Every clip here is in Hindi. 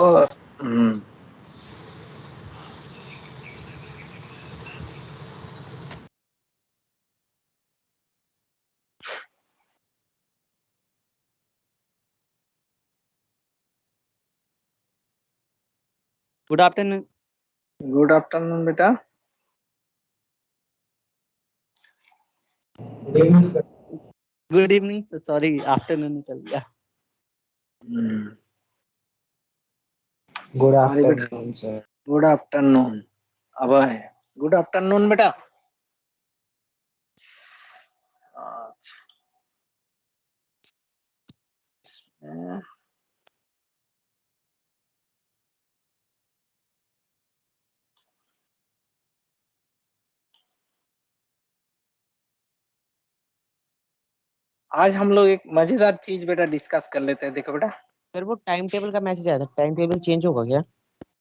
और गुड आफ्टरनून। गुड आफ्टरनून बेटा। गुड इवनिंग, सॉरी आफ्टरनून निकल गया। Good afternoon sir. Good afternoon. अब है गुड आफ्टरनून बेटा। अच्छा, आज हम लोग एक मजेदार चीज बेटा डिस्कस कर लेते हैं। देखो बेटा, सर वो टाइम टेबल का मैसेज आया था, टाइम टेबल चेंज होगा क्या?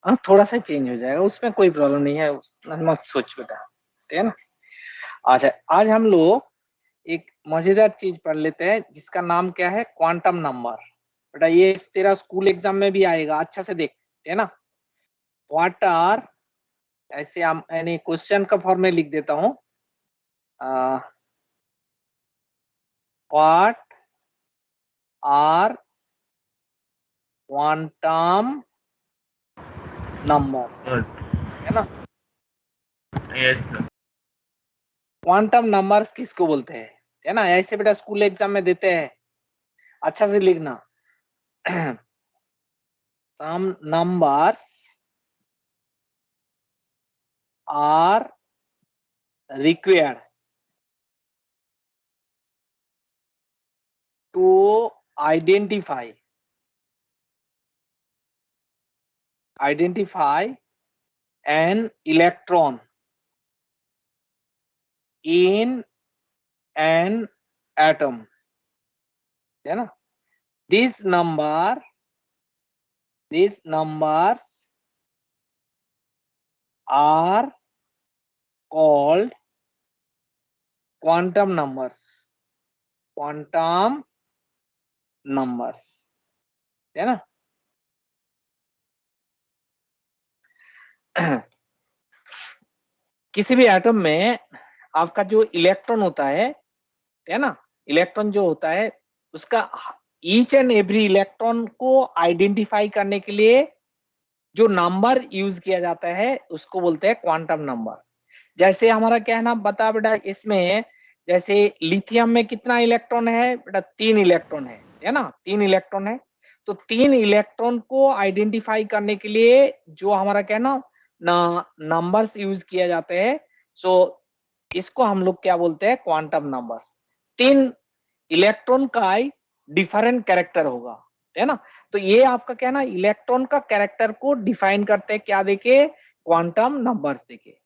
हाँ थोड़ा सा चेंज हो जाएगा, उसमें कोई प्रॉब्लम नहीं है, मत सोच बेटा, ठीक है ना। अच्छा, आज हम लोग एक मजेदार चीज पढ़ लेते हैं जिसका नाम क्या है, क्वांटम नंबर। बेटा ये तेरा स्कूल एग्जाम में भी आएगा, अच्छा से देख, ठीक है ना। व्हाट आर, ऐसे हम यानी क्वेश्चन का फॉर्म में लिख देता हूँ। व्हाट आर क्वांटम नंबर्स, है ना। Yes sir. क्वांटम नंबर्स किसको बोलते हैं, है ना। ऐसे बेटा स्कूल एग्जाम में देते हैं, अच्छा से लिखना। Some numbers are required to identify an electron in an atom, है ना। These numbers are called quantum numbers, है ना। किसी भी एटम में आपका जो इलेक्ट्रॉन होता है ना, इलेक्ट्रॉन जो होता है उसका ईच एंड एवरी इलेक्ट्रॉन को आइडेंटिफाई करने के लिए जो नंबर यूज किया जाता है उसको बोलते हैं क्वांटम नंबर। जैसे हमारा क्या है ना, बता बेटा, इसमें जैसे लिथियम में कितना इलेक्ट्रॉन है बेटा, 3 इलेक्ट्रॉन है ना, 3 इलेक्ट्रॉन है। तो 3 इलेक्ट्रॉन को आइडेंटिफाई करने के लिए जो हमारा क्या है ना नंबर्स यूज किया जाते हैं, सो इसको हम लोग क्या बोलते हैं, क्वांटम नंबर्स। 3 इलेक्ट्रॉन का डिफरेंट कैरेक्टर होगा, है ना। तो ये आपका क्या है ना, इलेक्ट्रॉन का कैरेक्टर को डिफाइन करते हैं, क्या देके, क्वांटम नंबर्स देके।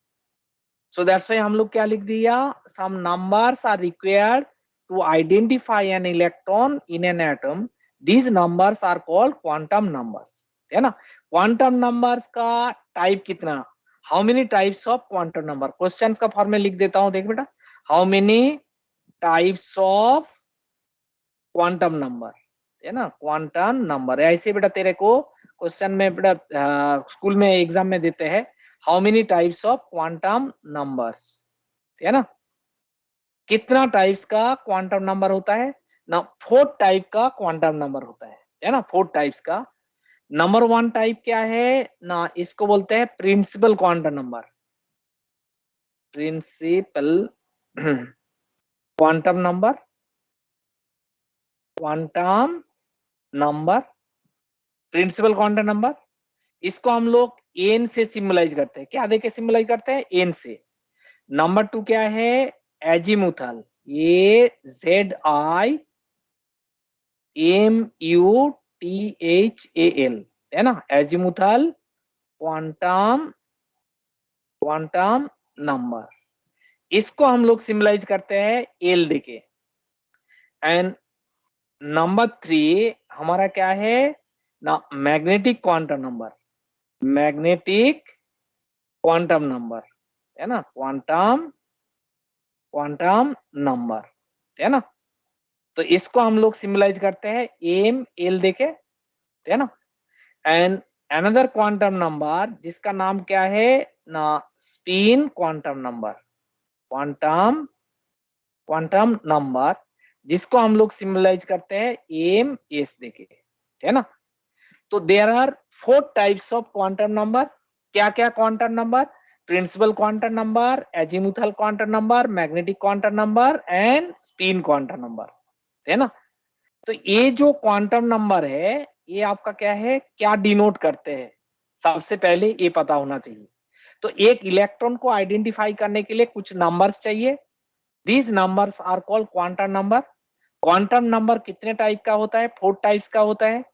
सो दैट्स व्हाई हम लोग क्या लिख दिया, some numbers are required to identify an electron in an atom, these numbers are called quantum numbers, है ना। क्वांटम नंबर्स का टाइप कितना, how many types of quantum number, questions का फॉर्म में लिख देता हूं, देख बेटा, how many types of quantum number, है ना, क्वांटम नंबर। ऐसे बेटा तेरे को क्वेश्चन में बेटा स्कूल में एग्जाम में देते हैं, how many types of quantum numbers, है ना। कितना टाइप्स का क्वांटम नंबर होता है ना, 4 टाइप का क्वांटम नंबर होता है ना, 4 टाइप्स का। नंबर 1 टाइप क्या है ना, इसको बोलते हैं principal quantum number, principal quantum number, quantum number, principal quantum number. इसको हम लोग एन से सिम्बलाइज करते हैं, क्या देके सिम्बलाइज करते हैं, एन से। नंबर 2 क्या है, एजीमुथल, ये ZIMUTHAL, है ना, एजीमुथल क्वांटम नंबर। इसको हम लोग सिम्बलाइज करते हैं एल देके। एंड नंबर 3 हमारा क्या है ना, magnetic quantum number, magnetic quantum number, है ना, क्वांटम नंबर, है ना। तो इसको हम लोग सिम्बलाइज करते हैं एम एल देके, है ना। एंड अनदर क्वांटम नंबर जिसका नाम क्या है ना, spin quantum number, quantum number जिसको हम लोग सिंबलाइज करते हैं एम एस देके, है ना। तो there are 4 types of quantum number. क्या क्या quantum number? Principal quantum number, azimuthal quantum number, magnetic quantum number and spin quantum number, है ना। तो ये जो क्वांटम नंबर है ये आपका क्या है, क्या डिनोट करते हैं, सबसे पहले ये पता होना चाहिए। तो एक इलेक्ट्रॉन को आइडेंटिफाई करने के लिए कुछ नंबर्स चाहिए। These numbers are called quantum number. Quantum number कितने टाइप का होता है? 4 टाइप्स का होता है।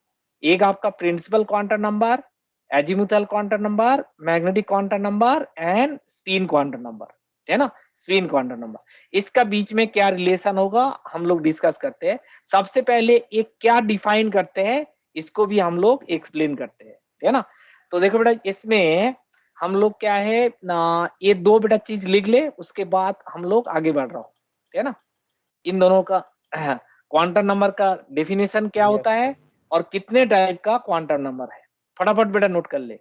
एक आपका principal quantum number, azimuthal quantum number, magnetic quantum number and spin quantum number, है ना। स्पिन क्वांटम नंबर, इसका बीच में क्या रिलेशन होगा हम लोग डिस्कस करते हैं। सबसे पहले एक क्या डिफाइन करते हैं इसको भी हम लोग एक्सप्लेन करते हैं, है ना। तो देखो बेटा, इसमें हम लोग क्या है ना, ये दो बेटा चीज लिख ले, उसके बाद हम लोग आगे बढ़ रहा हूँ, है ना। इन दोनों का क्वांटम नंबर का डेफिनेशन क्या होता है और कितने टाइप का क्वांटम नंबर है, फटाफट बेटा नोट कर ले।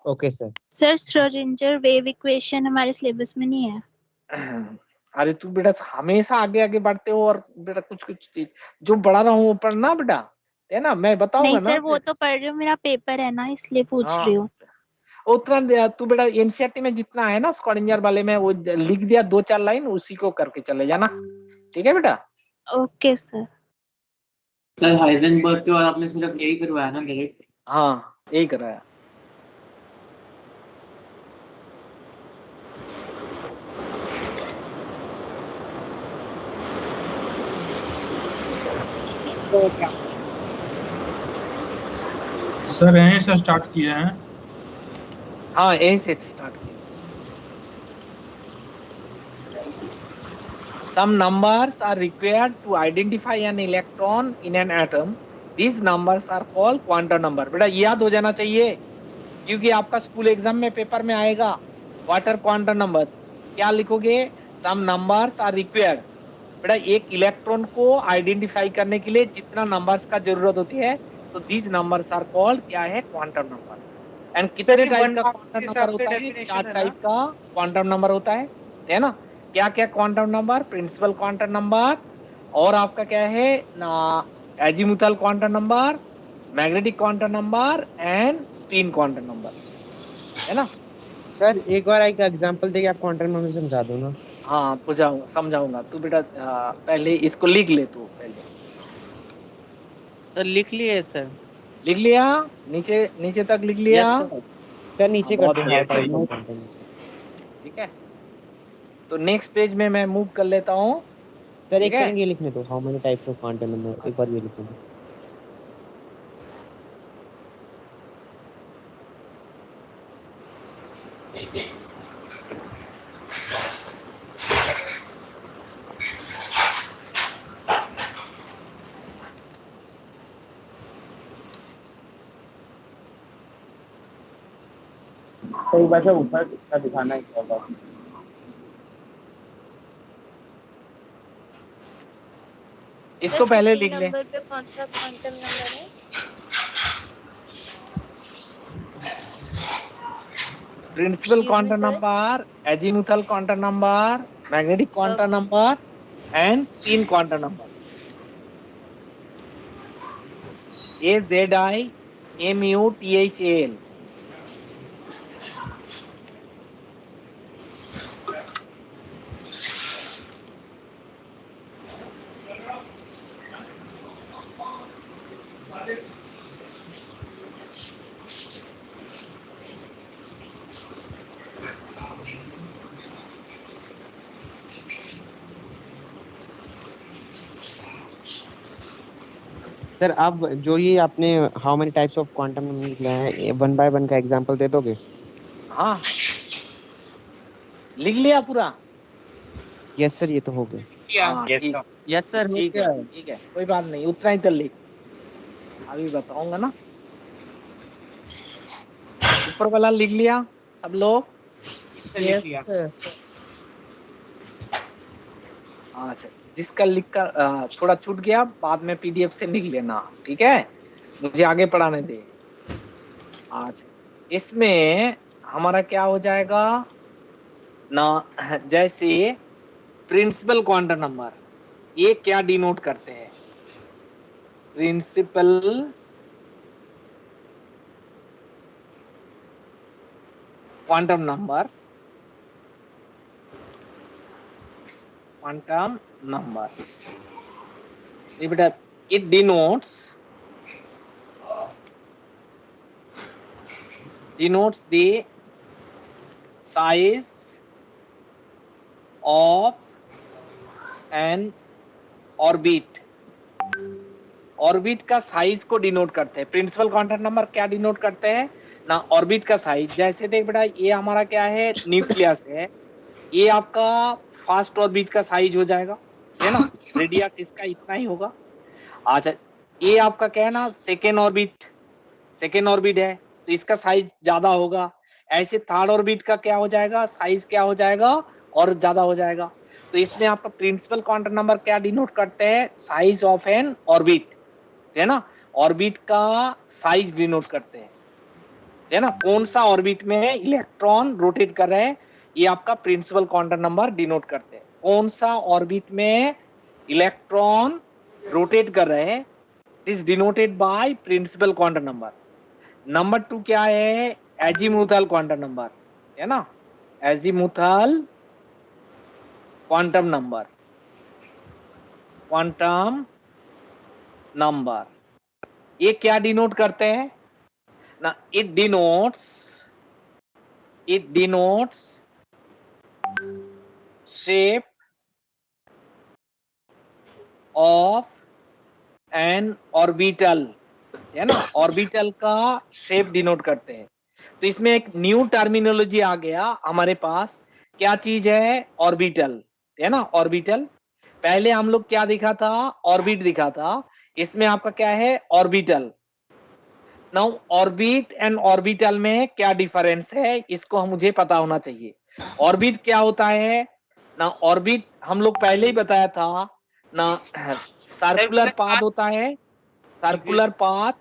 Okay sir. Sir Schrodinger wave equation हमारे सिलेबस में नहीं है। अरे तू बेटा हमेशा आगे आगे बढ़ते हो, और बेटा कुछ कुछ चीज जो बढ़ा रहा हूँ वो पढ़ना बेटा, है ना, मैं बताऊंगा नहीं ना। सर, वो तो पढ़ रही हूँ, मेरा पेपर है ना, इसलिए पूछ हाँ रही हूँ। उतना तू बेटा एनसीईआरटी में जितना है ना स्कॉडिंजर वाले में, वो लिख दिया 2-4 लाइन, उसी को करके चले जाना, ठीक है बेटा। Okay sir. सर हाइजेनबर्ग के बाद आपने सिर्फ यही करवाया ना डायरेक्ट? हाँ यही कराया। सर यहीं से स्टार्ट किए हैं। हाँ यही से स्टार्ट किया। Some numbers are required to identify an electron in an atom. These numbers are called quantum number. बेटा याद हो जाना चाहिए, क्योंकि आपका स्कूल एग्जाम में पेपर में आएगा व्हाट आर क्वांटम नंबर्स। क्या लिखोगे? Some numbers are required. बेटा एक इलेक्ट्रॉन को आइडेंटिफाई करने के लिए जितना नंबर्स का जरूरत होती है, तो दीज नंबर्स आर कॉल्ड क्या है, क्वांटम नंबर। एंड कितने टाइप का क्वांटम नंबर होता है? 4 टाइप का क्वांटम नंबर होता है ना। क्या क्या quantum number? Principal quantum number, और आपका क्या है ना, azimuthal quantum number, magnetic quantum number and spin quantum number, है ना। सर एक बार एक एग्जांपल देके आप क्वांटम नंबर समझा दो ना। हाँ बुझाऊंगा, समझाऊंगा। तू बेटा पहले इसको लिख ले, तू पहले सर लिख लिए सर। लिख लिया, नीचे नीचे तक लिख लिया। Yes sir. सर नीचे कर बहुत दो बढ़िया, how type of quantum number. ठीक है। तो नेक्स्ट पेज में मैं मूव कर लेता हूँ, सर ठीक एक है। सेकंड ये लिखने दो, how many types of quantum number, एक बार ये लिखने दो। तो एक बार से ऊपर का दिखाना है क्या बात? इसको पहले लिख ले। नंबर पे कौन सा क्वांटम नंबर है? Principal Excuse me, quantum sir. Number, azimuthal quantum number, magnetic quantum number and spin quantum number. AZIMUTHAL। Sir आप जो ये आपने how many types of quantum number निकला है, वन बाय वन का एग्जांपल दे दोगे? हाँ लिख लिया पूरा? यस सर, ये तो हो गया। हाँ ठीक है, यस सर हो ठीक है, गया। ठीक है, कोई बात नहीं, उतना ही तो लिख, अभी बताऊंगा ना। ऊपर वाला लिख लिया सब लोग? Yes sir. अच्छा, जिसका लिख कर थोड़ा छूट गया बाद में पीडीएफ से लिख लेना, ठीक है, मुझे आगे पढ़ाने दे। आज इसमें हमारा क्या हो जाएगा ना, जैसे प्रिंसिपल क्वांटम नंबर, ये क्या डिनोट करते हैं? प्रिंसिपल क्वांटम नंबर, बेटा it denotes the size of an orbit. Orbit का साइज को डिनोट करते हैं। प्रिंसिपल क्वांटम नंबर क्या डिनोट करते हैं ना, ऑर्बिट का साइज। जैसे देख बेटा, ये हमारा क्या है, न्यूक्लियस है, ये आपका फास्ट ऑर्बिट का साइज हो जाएगा, है ना, रेडियस इसका इतना ही होगा। अच्छा, ये आपका क्या है ना, सेकेंड ऑर्बिट है, तो इसका साइज ज्यादा होगा। ऐसे थर्ड ऑर्बिट का क्या हो जाएगा, साइज क्या हो जाएगा, और ज्यादा हो जाएगा। तो इसमें आपका प्रिंसिपल क्वांटम नंबर क्या डिनोट करते हैं, साइज ऑफ एन ऑर्बिट, है ना, ऑर्बिट का साइज डिनोट करते हैं, है ना, कौन सा ऑर्बिट में इलेक्ट्रॉन रोटेट कर रहे हैं, ये आपका प्रिंसिपल क्वांटम नंबर डिनोट करते हैं। कौन सा ऑर्बिट में इलेक्ट्रॉन रोटेट कर रहे हैं, is denoted by principal quantum number. Number 2 क्या है, एजीमुथल क्वांटम नंबर, है ना, एजीमुथल क्वांटम नंबर, ये क्या डिनोट करते हैं ना, it denotes shape of N orbital, है ना, ऑर्बिटल का शेप डिनोट करते हैं। तो इसमें एक न्यू टर्मिनोलॉजी आ गया हमारे पास, क्या चीज है, ऑर्बिटल, है ना, ऑर्बिटल। पहले हम लोग क्या दिखा था, ऑर्बिट दिखा था, इसमें आपका क्या है, orbital. Now orbit and orbital में क्या डिफरेंस है, इसको मुझे पता होना चाहिए। ऑर्बिट क्या होता है ना, ऑर्बिट हम लोग पहले ही बताया था ना, सर्कुलर पाथ होता है, circular path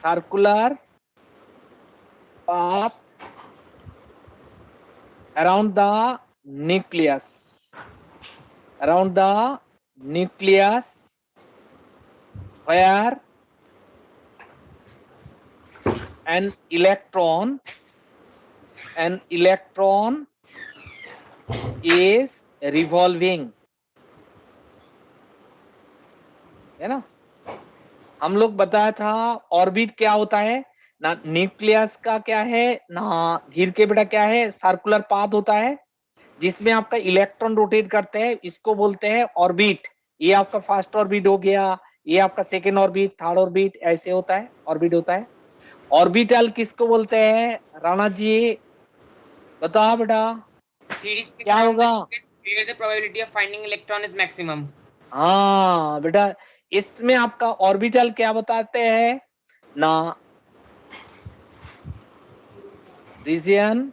circular path around the nucleus, where an electron is revolving, है ना। हम लोग बताया था ऑर्बिट क्या होता है ना, न्यूक्लियस का क्या है ना, घिर के बेटा क्या है, सर्कुलर पाथ होता है, जिसमें आपका इलेक्ट्रॉन रोटेट करते हैं, इसको बोलते हैं ऑर्बिट। ये आपका फर्स्ट ऑर्बिट हो गया, ये आपका सेकेंड ऑर्बिट, थर्ड ऑर्बिट, ऐसे होता है, ऑर्बिट होता है। ऑर्बिटल किसको बोलते हैं, राणा जी बताओ बेटा, क्या होगा? Probability of finding electron is maximum. हाँ बेटा, इसमें आपका ऑर्बिटल क्या बताते हैं ना, reason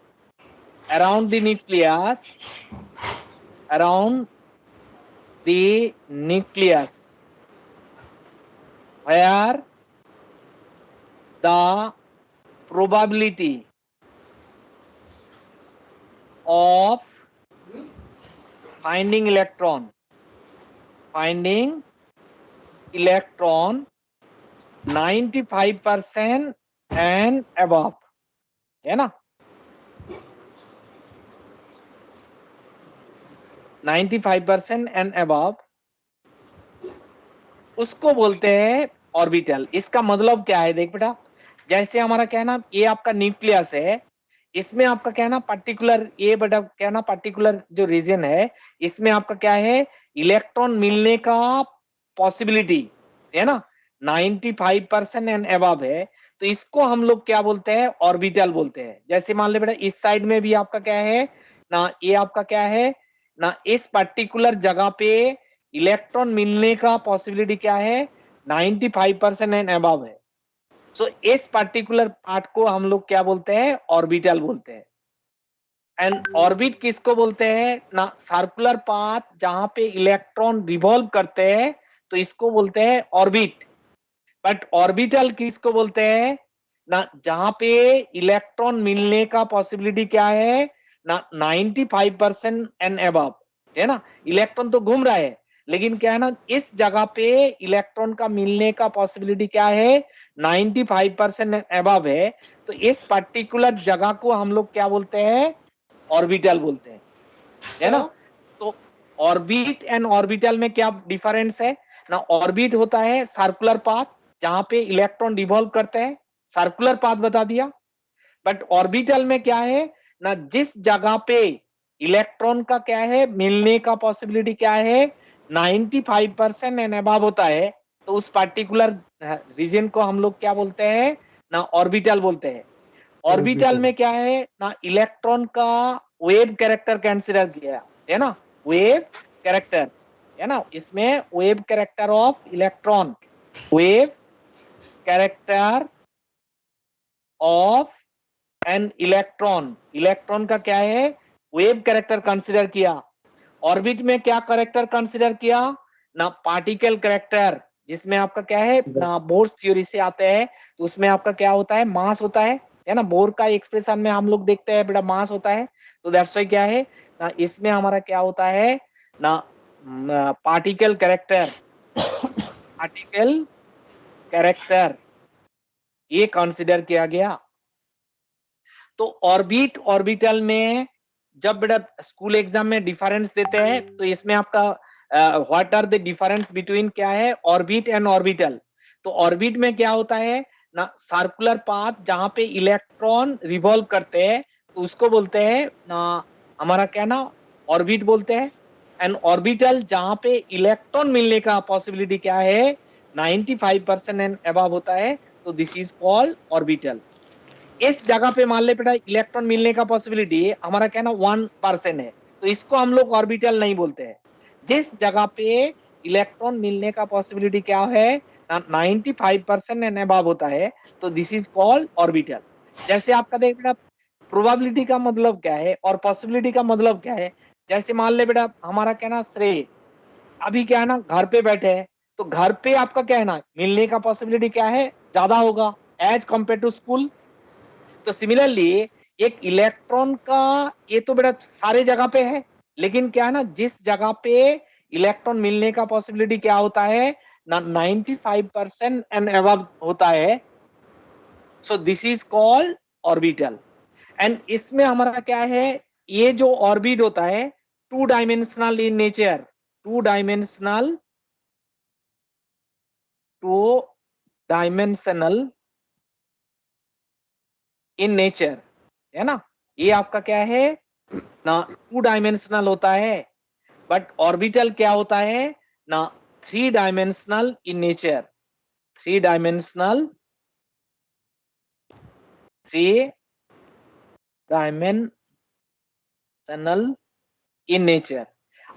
around the nucleus, where the probability of finding electron 95% and above, है ना, 95% and above, उसको बोलते हैं ऑर्बिटल। इसका मतलब क्या है, देख बेटा, जैसे हमारा क्या है ना, ये आपका न्यूक्लियस है, इसमें आपका क्या है ना, पर्टिकुलर ये बेटा क्या है ना, पर्टिकुलर जो रीजन है, इसमें आपका क्या है, इलेक्ट्रॉन मिलने का पॉसिबिलिटी, है ना, 95% एंड अबव है, तो इसको हम लोग क्या बोलते हैं, ऑर्बिटल बोलते हैं। जैसे मान ले बेटा, इस साइड में भी आपका क्या है ना, ये आपका क्या है ना, इस पर्टिकुलर जगह पे इलेक्ट्रॉन मिलने का पॉसिबिलिटी क्या है, 95% एंड अबव है। सो इस पर्टिकुलर पार्ट को हम लोग क्या बोलते हैं, ऑर्बिटल बोलते हैं। एंड ऑर्बिट किसको बोलते हैं ना, सर्कुलर पाथ जहां पे इलेक्ट्रॉन रिवॉल्व करते हैं तो इसको बोलते हैं ऑर्बिट। बट ऑर्बिटल किसको बोलते हैं ना, जहां पे इलेक्ट्रॉन मिलने का पॉसिबिलिटी क्या है ना 95% एंड अबव, है ना। इलेक्ट्रॉन तो घूम रहा है लेकिन क्या है ना, इस जगह पे इलेक्ट्रॉन का मिलने का पॉसिबिलिटी क्या है 95% अबव है। तो इस पर्टिकुलर जगह को हम लोग क्या बोलते हैं, ऑर्बिटल बोलते हैं, है ना। तो ऑर्बिट एंड ऑर्बिटल में क्या डिफरेंस है ना, ऑर्बिट होता है सर्कुलर पाथ जहां पे इलेक्ट्रॉन रिवॉल्व करते हैं, सर्कुलर पाथ बता दिया। बट ऑर्बिटल में क्या है ना, जिस जगह पे इलेक्ट्रॉन का क्या है मिलने का पॉसिबिलिटी क्या है 95% एंड अबव होता है, तो उस पर्टिकुलर रीजन को हम लोग क्या बोलते हैं ना, ऑर्बिटल बोलते हैं। ऑर्बिटल में क्या है ना, इलेक्ट्रॉन का वेव कैरेक्टर कंसीडर किया है ना, वेव कैरेक्टर, है ना। इसमें wave character of electron, wave character of an electron, electron का क्या है वेव कैरेक्टर कंसीडर किया। ऑर्बिट में क्या कैरेक्टर कंसीडर किया ना, पार्टिकल कैरेक्टर, जिसमें आपका क्या है ना, बोर्स थ्योरी से आते हैं तो उसमें आपका क्या होता है, मास होता है ना। बोर का एक्सप्रेशन में हम लोग देखते हैं बेटा मास होता है, तो दैट्स व्हाई क्या है ना, इसमें हमारा क्या होता है ना, पार्टिकल कैरेक्टर, पार्टिकल कैरेक्टर ये कंसीडर किया गया। तो ऑर्बिट ऑर्बिटल में जब बेटा स्कूल एग्जाम में डिफरेंस देते हैं तो इसमें आपका what are the difference between क्या है ऑर्बिट एंड ऑर्बिटल। तो ऑर्बिट में क्या होता है ना, सर्कुलर पाथ जहां पे इलेक्ट्रॉन रिवॉल्व करते हैं तो उसको बोलते हैं ना, हमारा क्या ना ऑर्बिट बोलते हैं। एंड ऑर्बिटल जहां पे इलेक्ट्रॉन मिलने का पॉसिबिलिटी क्या है 95% एंड अबव होता है, तो दिस इज कॉल्ड ऑर्बिटल। इस जगह पे मान ले बेटा इलेक्ट्रॉन मिलने का पॉसिबिलिटी हमारा क्या ना 1% है, तो इसको हम लोग ऑर्बिटल नहीं बोलते हैं। जिस जगह पे इलेक्ट्रॉन मिलने का पॉसिबिलिटी क्या है 95% एंड अबव होता है, तो दिस इज कॉल्ड ऑर्बिटल। जैसे आपका देख बेटा प्रोबेबिलिटी का मतलब क्या है और पॉसिबिलिटी का मतलब क्या है। जैसे मान ले बेटा हमारा क्या ना श्रेय अभी क्या है ना घर पे बैठे हैं, तो घर पे आपका क्या है ना मिलने का पॉसिबिलिटी क्या है ज्यादा होगा एज कंपेयर टू स्कूल। तो सिमिलरली एक इलेक्ट्रॉन का ये तो बेटा सारे जगह पे है, लेकिन क्या है ना जिस जगह पे इलेक्ट्रॉन मिलने का पॉसिबिलिटी क्या होता है ना 95% एंड अबव होता है, so this is called orbital. And इसमें हमारा क्या है, ये जो ऑर्बिट होता है two dimensional in nature, two dimensional, two dimensional in nature, है ना। ये आपका क्या है ना टू डायमेंशनल होता है, बट ऑर्बिटल क्या होता है ना three dimensional in nature, three dimensional, three dimensional in nature.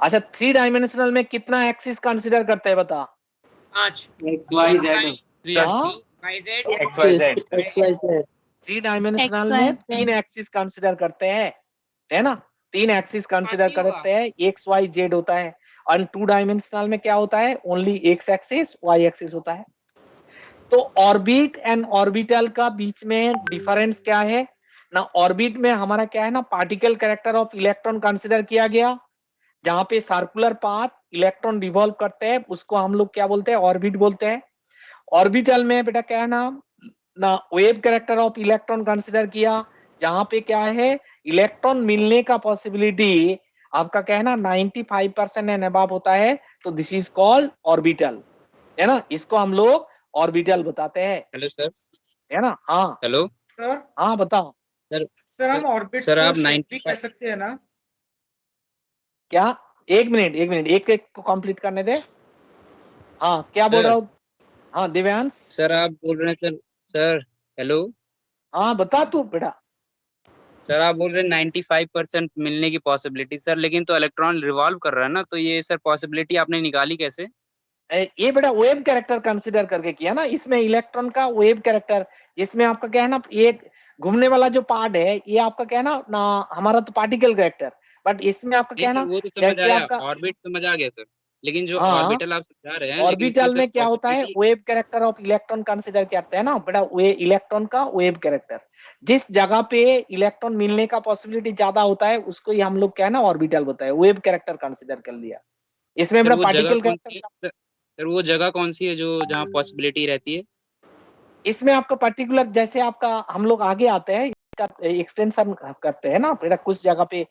अच्छा थ्री डायमेंशनल में कितना एक्सिस कंसीडर करते हैं बता, 5 X Y Z YZ three dimensional में XYZ. तीन एक्सिस कंसीडर करते हैं, है ना। तीन एक्सिस कंसीडर हाँ, क्यों करते हैं, एक्स वाई जेड होता है। और टू डायमेंशनल में क्या होता है only X axis Y axis होता है। तो ऑर्बिट एंड ऑर्बिटल का बीच में डिफरेंस क्या है ना, ऑर्बिट में हमारा क्या है ना particle character of electron consider किया गया, जहां पे सर्कुलर पाथ इलेक्ट्रॉन रिवॉल्व करते हैं उसको हम लोग क्या बोलते हैं ऑर्बिट बोलते हैं। ऑर्बिटल में बेटा क्या है ना wave character of electron consider किया, जहां पे क्या है इलेक्ट्रॉन मिलने का पॉसिबिलिटी आपका क्या है ना 95% एंड अबव होता है, तो दिस इज कॉल्ड ऑर्बिटल, है ना। इसको हम लोग ऑर्बिटल बताते हैं, हेलो सर। है ना। हाँ हेलो सर हाँ बताओ सर हम ऑर्बिट सर, आप को शेप भी 95 कह सकते हैं ना? क्या, एक मिनट एक मिनट, एक एक को कंप्लीट करने दे। हाँ क्या बोल सर। रहा हूँ, हाँ दिव्यांश, सर आप बोल रहे हैं सर। सर हेलो हाँ बता तू बेटा। सर, आप बोल रहे हैं 95% मिलने की पॉसिबिलिटी सर, लेकिन तो इलेक्ट्रॉन रिवॉल्व कर रहा है ना, तो ये सर पॉसिबिलिटी आपने निकाली कैसे? ये बेटा वेव कैरेक्टर कंसीडर करके किया ना, इसमें इलेक्ट्रॉन का वेव कैरेक्टर, जिसमें आपका क्या है ना एक घूमने वाला जो पार्ट है ये आपका क्या है ना हमारा तो पार्टिकल कैरेक्टर, बट इसमें आपका नहीं क्या है सर, ना वो तो समझ जैसे आया, आपका ऑर्बिट समझ आ गया सर, लेकिन जो हाँ ऑर्बिटल आप समझा रहे हैं, लेकिन उसमें ऑर्बिटल सर में क्या होता है possibility. Wave character of electron consider करते हैं ना बेटा, वे इलेक्ट्रॉन का वेव कैरेक्टर जिस जगह पे इलेक्ट्रॉन मिलने का पॉसिबिलिटी ज्यादा होता है उसको ही हम लोग क्या है ना ऑर्बिटल होता है, वेव कैरेक्टर कंसीडर कर लिया। इसमें सर बेटा वो जगह पार्टिकल कौन सी है कैरेक्टर, सर, वो जगह कौन सी है जो जहाँ पॉसिबिलिटी रहती है? इसमें आपका पर्टिकुलर जैसे आपका हम लोग आगे आते हैं इसका एक्सटेंशन करते हैं ना बेटा, कुछ जगह पे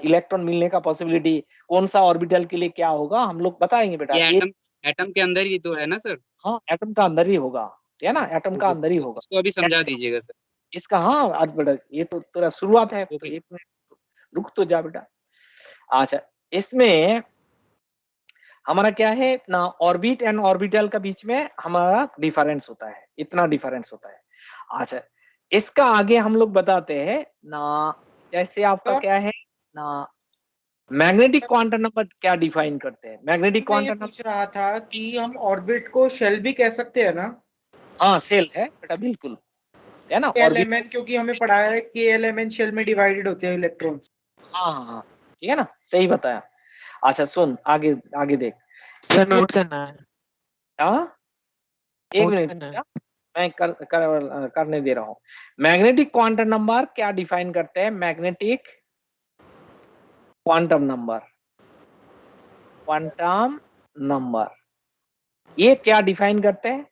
इलेक्ट्रॉन मिलने का पॉसिबिलिटी कौन सा ऑर्बिटल के लिए क्या होगा हम लोग बताएंगे बेटा ये ये। एटम के अंदर ही तो है ना सर? हाँ एटम का अंदर ही होगा, है ना एटम का अंदर ही होगा। इसको अभी समझा दीजिएगा सर। इसका हाँ आज बेटा ये तो तेरा शुरुआत है तो ओके। एक मिनट रुक तो जा बेटा। अच्छा इसमें हमारा क्या है ना ऑर्बिट एंड ऑर्बिटल का बीच में हमारा डिफरेंस होता है, इतना डिफरेंस होता है। अच्छा इसका आगे हम लोग बताते हैं ना, जैसे आपका सर क्या है ना मैग्नेटिक क्वांटम नंबर क्या डिफाइन करते हैं, मैग्नेटिक मैं ये क्वांटम पूछ रहा था कि हम ऑर्बिट को शेल भी कह सकते हैं ना? नंबर हाँ सेल है बेटा बिल्कुल, है ना ऑर्बिट एलएमएन, क्योंकि हमें पढ़ाया है कि एलएमएन शेल में डिवाइडेड होते हैं इलेक्ट्रॉन। हाँ हाँ हाँ ठीक है ना सही बताया। अच्छा सुन आगे आगे देख सर इसमें नोट करना है, हाँ एक नोट मिनट करना है। क्या? मैं करने दे रहा हूँ। मैग्नेटिक क्वांटम नंबर क्या डिफाइन करते हैं, magnetic quantum number, quantum number ये क्या डिफाइन करते हैं,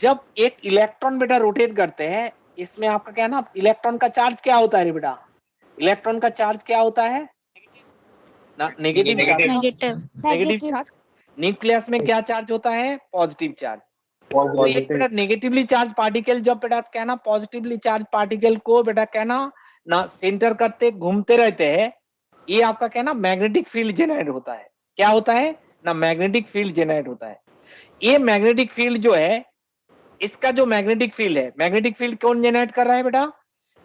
जब एक इलेक्ट्रॉन बेटा रोटेट करते हैं इसमें आपका क्या है ना इलेक्ट्रॉन का चार्ज क्या होता है रे बेटा, इलेक्ट्रॉन का चार्ज क्या होता है ना negative charge, negative. Negative charge. Nucleus में क्या चार्ज होता है पॉजिटिव चार्ज। तो एक बेटा नेगेटिवली चार्ज पार्टिकल जब बेटा क्या ना पॉजिटिवली चार्ज पार्टिकल को बेटा क्या ना सेंटर करते घूमते रहते हैं, ये आपका क्या ना मैग्नेटिक फील्ड जनरेट होता है, क्या होता है ना मैग्नेटिक फील्ड जनरेट होता है। ये मैग्नेटिक फील्ड जो है इसका जो मैग्नेटिक फील्ड है, मैग्नेटिक फील्ड कौन जनरेट कर रहा है बेटा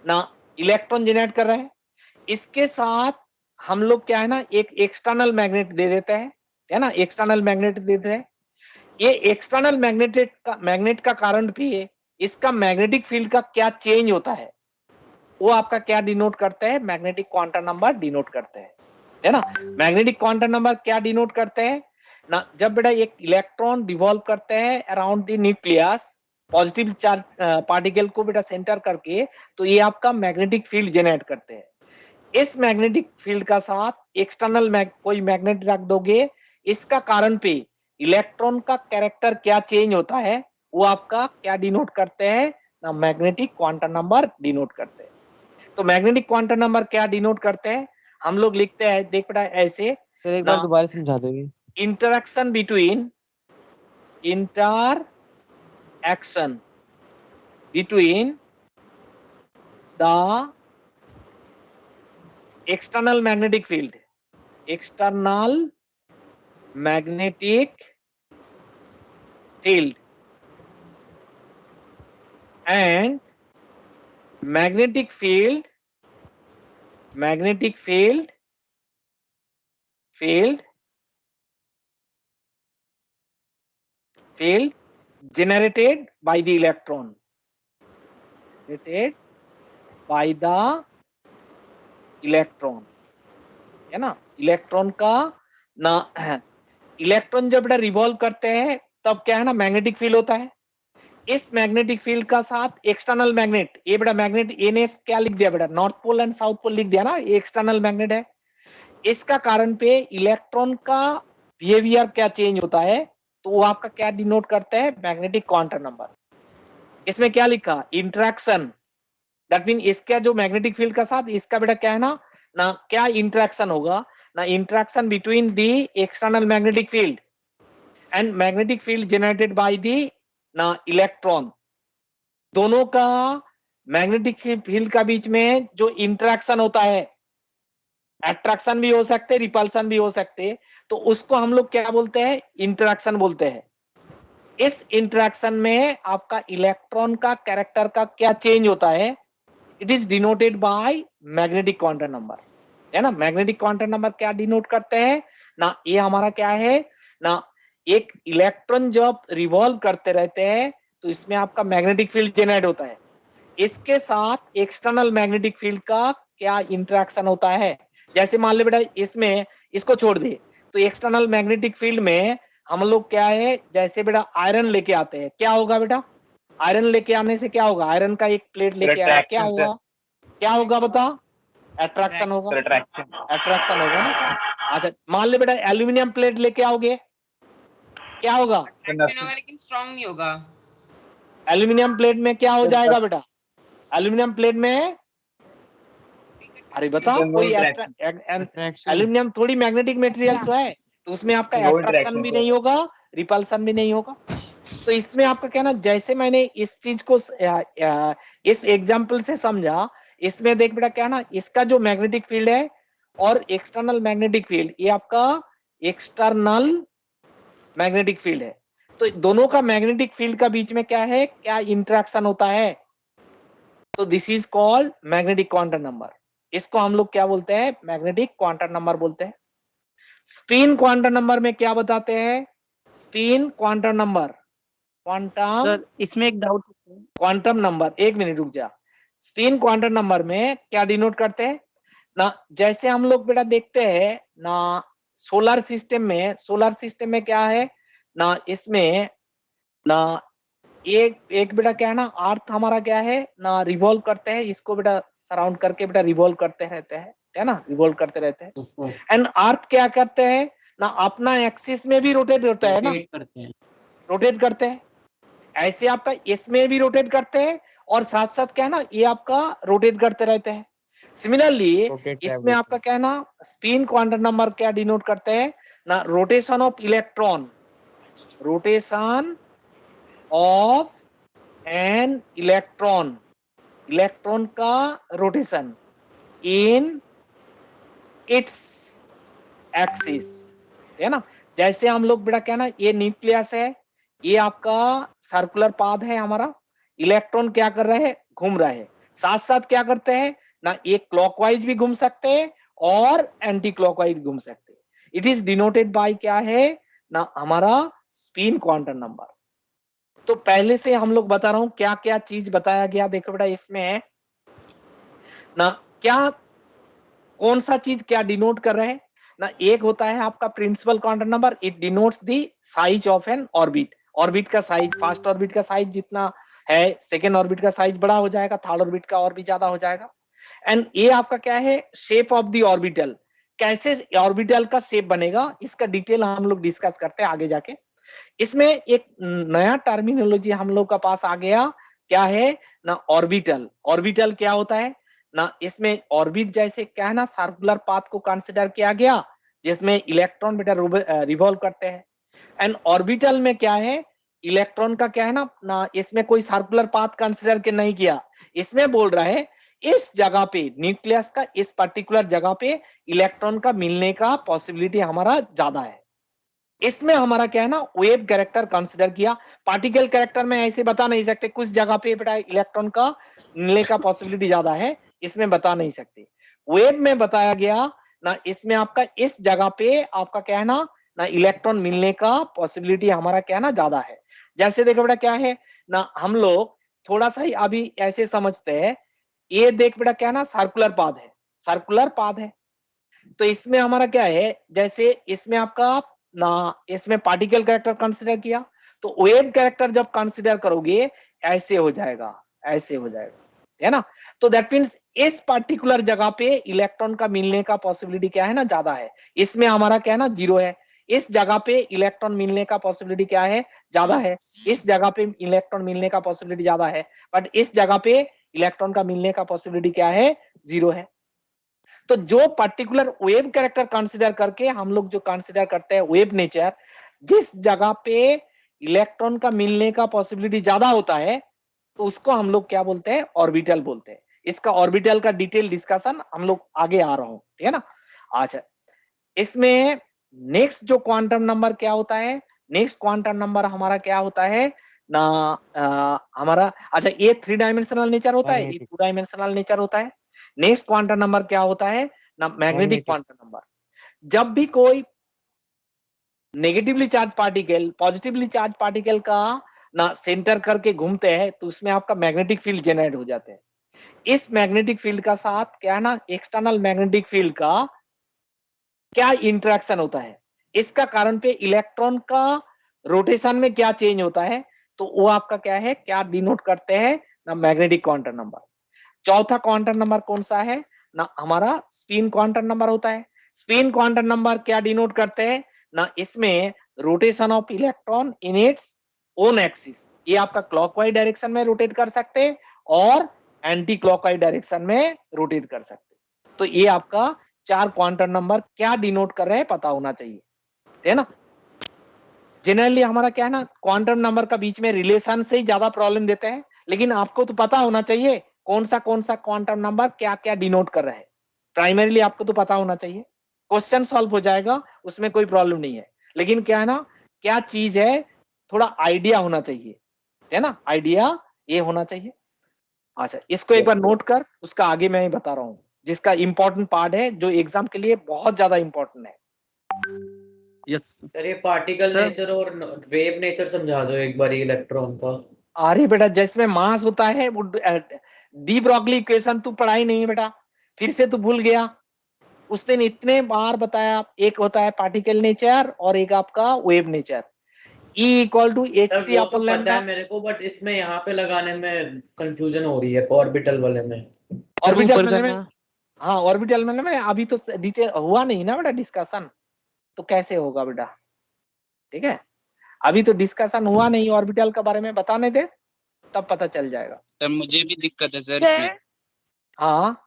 ना इलेक्ट्रॉन जनरेट कर रहा है। इसके साथ हम लोग क्या है ना एक एक्सटर्नल मैग्नेट दे देते हैं, है ना एक्सटर्नल मैग्नेट देते हैं। ये एक्सटर्नल मैग्नेट का कारण भी है, इसका मैग्नेटिक फील्ड का क्या चेंज होता है वो आपका क्या डिनोट करते हैं, मैग्नेटिक क्वांटम नंबर डिनोट करते हैं, है ना। मैग्नेटिक क्वांटम नंबर क्या डिनोट करते हैं ना, जब बेटा एक इलेक्ट्रॉन रिवॉल्व करते हैं around the nucleus positive charge particle को बेटा सेंटर करके, तो ये आपका मैग्नेटिक फील्ड जनरेट करते हैं। इस मैग्नेटिक फील्ड का साथ एक्सटर्नल कोई मैग्नेट रख दोगे, इसका कारण पे इलेक्ट्रॉन का कैरेक्टर क्या चेंज होता है वो आपका क्या डिनोट करते हैं ना मैग्नेटिक क्वांटम नंबर डिनोट करते हैं। तो मैग्नेटिक क्वांटम नंबर क्या डिनोट करते हैं हम लोग लिखते हैं देख बेटा ऐसे सर एक ना बार दोबारा समझा दोगे? Interaction between interaction between the external magnetic field, external magnetic field and magnetic field generated by the electron, generated by the electron, है ना। इलेक्ट्रॉन का ना इलेक्ट्रॉन जब बेटा रिवॉल्व करते हैं तब क्या है ना मैग्नेटिक फील्ड होता है। इस मैग्नेटिक फील्ड का साथ एक्सटर्नल मैग्नेट, ये बेटा मैग्नेट एनएस क्या लिख दिया बेटा north pole and south pole लिख दिया ना, ये एक्सटर्नल मैग्नेट है। इसका कारण पे इलेक्ट्रॉन का बिहेवियर क्या चेंज होता है तो वो आपका क्या डिनोट करता है मैग्नेटिक क्वांटम नंबर। इसमें क्या लिखा इंटरेक्शन, दैट मीन इसका जो मैग्नेटिक फील्ड का साथ इसका बेटा क्या है ना क्या इंटरेक्शन होगा ना interaction between the external magnetic field and magnetic field generated by the ना इलेक्ट्रॉन, दोनों का मैग्नेटिक फील्ड का बीच में जो इंटरेक्शन होता है, अट्रैक्शन भी हो सकते रिपल्सन भी हो सकते, तो उसको हम लोग क्या बोलते हैं इंटरेक्शन बोलते हैं। इस इंटरेक्शन में आपका इलेक्ट्रॉन का कैरेक्टर का क्या चेंज होता है, it is denoted by magnetic quantum number, है ना। मैग्नेटिक क्वांटम नंबर क्या डिनोट करते हैं ना, ये हमारा क्या है ना एक इलेक्ट्रॉन जब रिवॉल्व करते रहते हैं तो इसमें आपका मैग्नेटिक फील्ड जनरेट होता है। इसके साथ एक्सटर्नल मैग्नेटिक फील्ड का क्या इंटरेक्शन होता है। जैसे मान लो बेटा इसमें इसको छोड़ दे, तो एक्सटर्नल मैग्नेटिक फील्ड में हम लोग क्या है, जैसे बेटा आयरन लेके आते हैं, क्या होगा बेटा, आयरन लेके आने से क्या होगा, आयरन का एक प्लेट लेके आया, क्या होगा, क्या होगा बता, अट्रैक्शन होगा, अट्रैक्शन होगा ना। अच्छा मान ले बेटा एल्यूमिनियम प्लेट लेके आओगे, क्या होगा, अट्रैक्शन होगा लेकिन स्ट्रांग नहीं होगा। एल्यूमिनियम प्लेट में क्या हो जाएगा बेटा, एल्यूमिनियम प्लेट में, अरे बता कोई अट्रैक्शन एल्यूमिनियम थोड़ी मैग्नेटिक मटेरियल्स है, तो उसमें आपका अट्रैक्शन भी नहीं होगा, रिपल्सन भी नहीं होगा। तो इसमें आपका कहना, जैसे मैंने इस चीज को इस एग्जांपल से समझा, इसमें देख बेटा क्या ना, इसका जो मैग्नेटिक फील्ड है और एक्सटर्नल मैग्नेटिक फील्ड, ये आपका एक्सटर्नल मैग्नेटिक फील्ड है। तो दोनों का मैग्नेटिक फील्ड का बीच में क्या है, क्या इंटरेक्शन होता है, तो this is called magnetic quantum number. इसको हम लोग क्या बोलते हैं, मैग्नेटिक क्वांटम नंबर बोलते हैं। स्पिन क्वांटम नंबर में क्या बताते हैं, spin quantum number, quantum sir इसमें एक डाउट है। क्वांटम नंबर, एक मिनट रुक जा, स्पिन क्वांटम नंबर में क्या डिनोट करते हैं ना, जैसे हम लोग बेटा देखते हैं ना सोलर सिस्टम में, सोलर सिस्टम में क्या है ना, इसमें ना एक एक बेटा क्या है ना, अर्थ हमारा क्या है ना, रिवॉल्व करते हैं, इसको बेटा सराउंड करके बेटा रिवॉल्व करते रहते हैं, है ना, रिवॉल्व करते रहते हैं। एंड अर्थ क्या करते हैं ना, अपना एक्सिस में भी रोटेट होता है ना, रोटेट करते हैं, ऐसे आपका इसमें भी रोटेट करते हैं, और साथ साथ क्या है ना, ये आपका रोटेट करते रहते हैं। सिमिलरली इसमें आपका क्या है ना, स्पिन क्वांटम नंबर क्या डिनोट करते हैं ना, rotation of electron, rotation of an electron, electron का रोटेशन इन इट्स एक्सिस, है ना। जैसे हम लोग बेटा क्या ना, ये न्यूक्लियस है, ये आपका सर्कुलर पाथ है हमारा, इलेक्ट्रॉन क्या कर रहे हैं, घूम रहे हैं, साथ साथ क्या करते हैं ना, ये क्लॉकवाइज भी घूम सकते हैं और एंटी क्लॉकवाइज घूम सकते हैं। इट इज डिनोटेड बाय क्या है ना, हमारा स्पिन क्वांटम नंबर। तो पहले से हम लोग बता रहा हूं क्या क्या चीज बताया गया, देखो बेटा इसमें ना, क्या कौन सा चीज क्या डिनोट कर रहे हैं ना, एक होता है आपका principal quantum number, it denotes the size of an orbit, orbit का साइज, फर्स्ट ऑर्बिट का साइज जितना है, सेकेंड ऑर्बिट का साइज बड़ा हो जाएगा, थर्ड ऑर्बिट का और भी ज्यादा हो जाएगा। एंड ये आपका क्या है, शेप ऑफ द ऑर्बिटल, कैसे ऑर्बिटल का शेप बनेगा, इसका डिटेल हम लोग डिस्कस करते हैं आगे जाके। इसमें एक नया टर्मिनोलॉजी हम लोग का पास आ गया, क्या है ना, ऑर्बिटल। ऑर्बिटल क्या होता है ना, इसमें ऑर्बिट जैसे क्या है ना, सर्कुलर पाथ को कंसीडर किया गया, जिसमें इलेक्ट्रॉन बेटा रिवॉल्व करते हैं। एंड ऑर्बिटल में क्या है, इलेक्ट्रॉन का क्या है ना इसमें कोई सर्कुलर पाथ कंसीडर के नहीं किया, इसमें बोल रहा है इस जगह पे, न्यूक्लियस का इस पर्टिकुलर जगह पे इलेक्ट्रॉन का मिलने का पॉसिबिलिटी हमारा ज्यादा है। इसमें हमारा क्या है ना, वेव कैरेक्टर कंसीडर किया, पार्टिकल कैरेक्टर में ऐसे बता नहीं सकते, कुछ जगह पे बेटा इलेक्ट्रॉन का मिलने का पॉसिबिलिटी ज्यादा है, इसमें बता नहीं सकते। वेव में बताया गया ना, इसमें आपका इस जगह पे आपका क्या है ना इलेक्ट्रॉन मिलने का पॉसिबिलिटी हमारा क्या है ना ज्यादा है। जैसे देखो बेटा क्या है ना, हम लोग थोड़ा सा ही अभी ऐसे समझते हैं, ये देख बेटा क्या है ना, सर्कुलर पाथ है, सर्कुलर पाथ है, तो इसमें हमारा क्या है, जैसे इसमें आपका ना इसमें पार्टिकल कैरेक्टर कंसीडर किया, तो वेव कैरेक्टर जब कंसीडर करोगे ऐसे हो जाएगा, ऐसे हो जाएगा, है ना। तो दैट मीन्स इस पर्टिकुलर जगह पे इलेक्ट्रॉन का मिलने का पॉसिबिलिटी क्या है ना ज्यादा है, इसमें हमारा क्या है ना 0 है। इस जगह पे इलेक्ट्रॉन मिलने का पॉसिबिलिटी क्या है, ज्यादा है। इस जगह पे इलेक्ट्रॉन मिलने का पॉसिबिलिटी ज्यादा है, बट इस जगह पे इलेक्ट्रॉन का मिलने का पॉसिबिलिटी क्या है, 0 है। तो जो पर्टिकुलर वेव कैरेक्टर कंसीडर करके हम लोग जो कंसीडर करते हैं वेव नेचर, जिस जगह पे इलेक्ट्रॉन का मिलने का पॉसिबिलिटी ज्यादा होता है, तो उसको हम लोग क्या बोलते हैं, ऑर्बिटल बोलते हैं। इसका ऑर्बिटल का डिटेल डिस्कशन हम लोग आगे आ रहा हूं, ठीक है ना। अच्छा, इसमें नेक्स्ट जो क्वांटम नंबर क्या होता है, नेक्स्ट क्वांटम नंबर हमारा क्या होता है ना, हमारा अच्छा ये 3 डायमेंशनल नेचर होता है, ये 2 डायमेंशनल नेचर होता है। नेक्स्ट क्वांटम नंबर क्या होता है ना, मैग्नेटिक क्वांटम नंबर। जब भी कोई negatively charge particle positively charge particle का ना सेंटर करके घूमते हैं तो उसमें आपका मैग्नेटिक फील्ड जनरेट हो जाते हैं। इस मैग्नेटिक फील्ड का साथ क्या है ना, एक्सटर्नल मैग्नेटिक फील्ड का क्या इंटरेक्शन होता है, इसका कारण पे इलेक्ट्रॉन का रोटेशन में क्या चेंज होता है, तो वो आपका क्या है, क्या डिनोट करते हैं ना, मैग्नेटिक क्वांटम नंबर। चौथा क्वांटम नंबर कौन सा है ना, हमारा स्पिन क्वांटम नंबर होता है। स्पिन क्वांटम नंबर क्या डिनोट करते हैं ना, इसमें rotation of electron in its own axis, ये आपका क्लॉकवाइज डायरेक्शन में रोटेट कर सकते हैं और एंटी क्लॉकवाइज डायरेक्शन में रोटेट कर सकते हैं। तो ये आपका 4 क्वांटम नंबर क्या डिनोट कर रहे हैं पता होना चाहिए, है ना। जनरली हमारा क्या है ना, क्वांटम नंबर का बीच में रिलेशन से ही ज्यादा प्रॉब्लम देते हैं, लेकिन आपको तो पता होना चाहिए कौन सा क्वांटम नंबर क्या क्या डिनोट कर रहा है। प्राइमरीली आपको तो पता होना चाहिए, क्वेश्चन सॉल्व हो जाएगा, उसमें कोई प्रॉब्लम नहीं है। लेकिन क्या है ना, क्या चीज है, थोड़ा आइडिया होना चाहिए, है ना, आइडिया ये होना चाहिए। अच्छा, इसको एक बार नोट कर, उसका आगे मैं बता रहा हूँ, जिसका इंपॉर्टेंट पार्ट है, जो एग्जाम के लिए बहुत ज्यादा इंपॉर्टेंट है। यस सर ये पार्टिकल सर। नेचर और वेव नेचर समझा दो एक बार इलेक्ट्रॉन का। अरे बेटा, जिसमें मास होता है वो डी ब्रॉगली इक्वेशन तू पढ़ाई नहीं है बेटा, फिर से तू भूल गया। उस दिन इतने बार बताया, एक होता है पार्टिकल नेचर और एक आपका wave nature. E equal to H सर सी वो तो अपॉन पता लैम्डा। है मेरे को, बट इसमें यहाँ पे लगाने में कंफ्यूजन हो रही है ऑर्बिटल वाले में। ऑर्बिटल में, हाँ ऑर्बिटल में अभी तो डिटेल हुआ नहीं ना बेटा डिस्कशन, तो कैसे होगा बेटा, ठीक है। अभी तो डिस्कशन हुआ नहीं, ऑर्बिटल के बारे में बताने दे, तब पता चल जाएगा। सर मुझे भी दिक्कत है सर सर इसमें। हाँ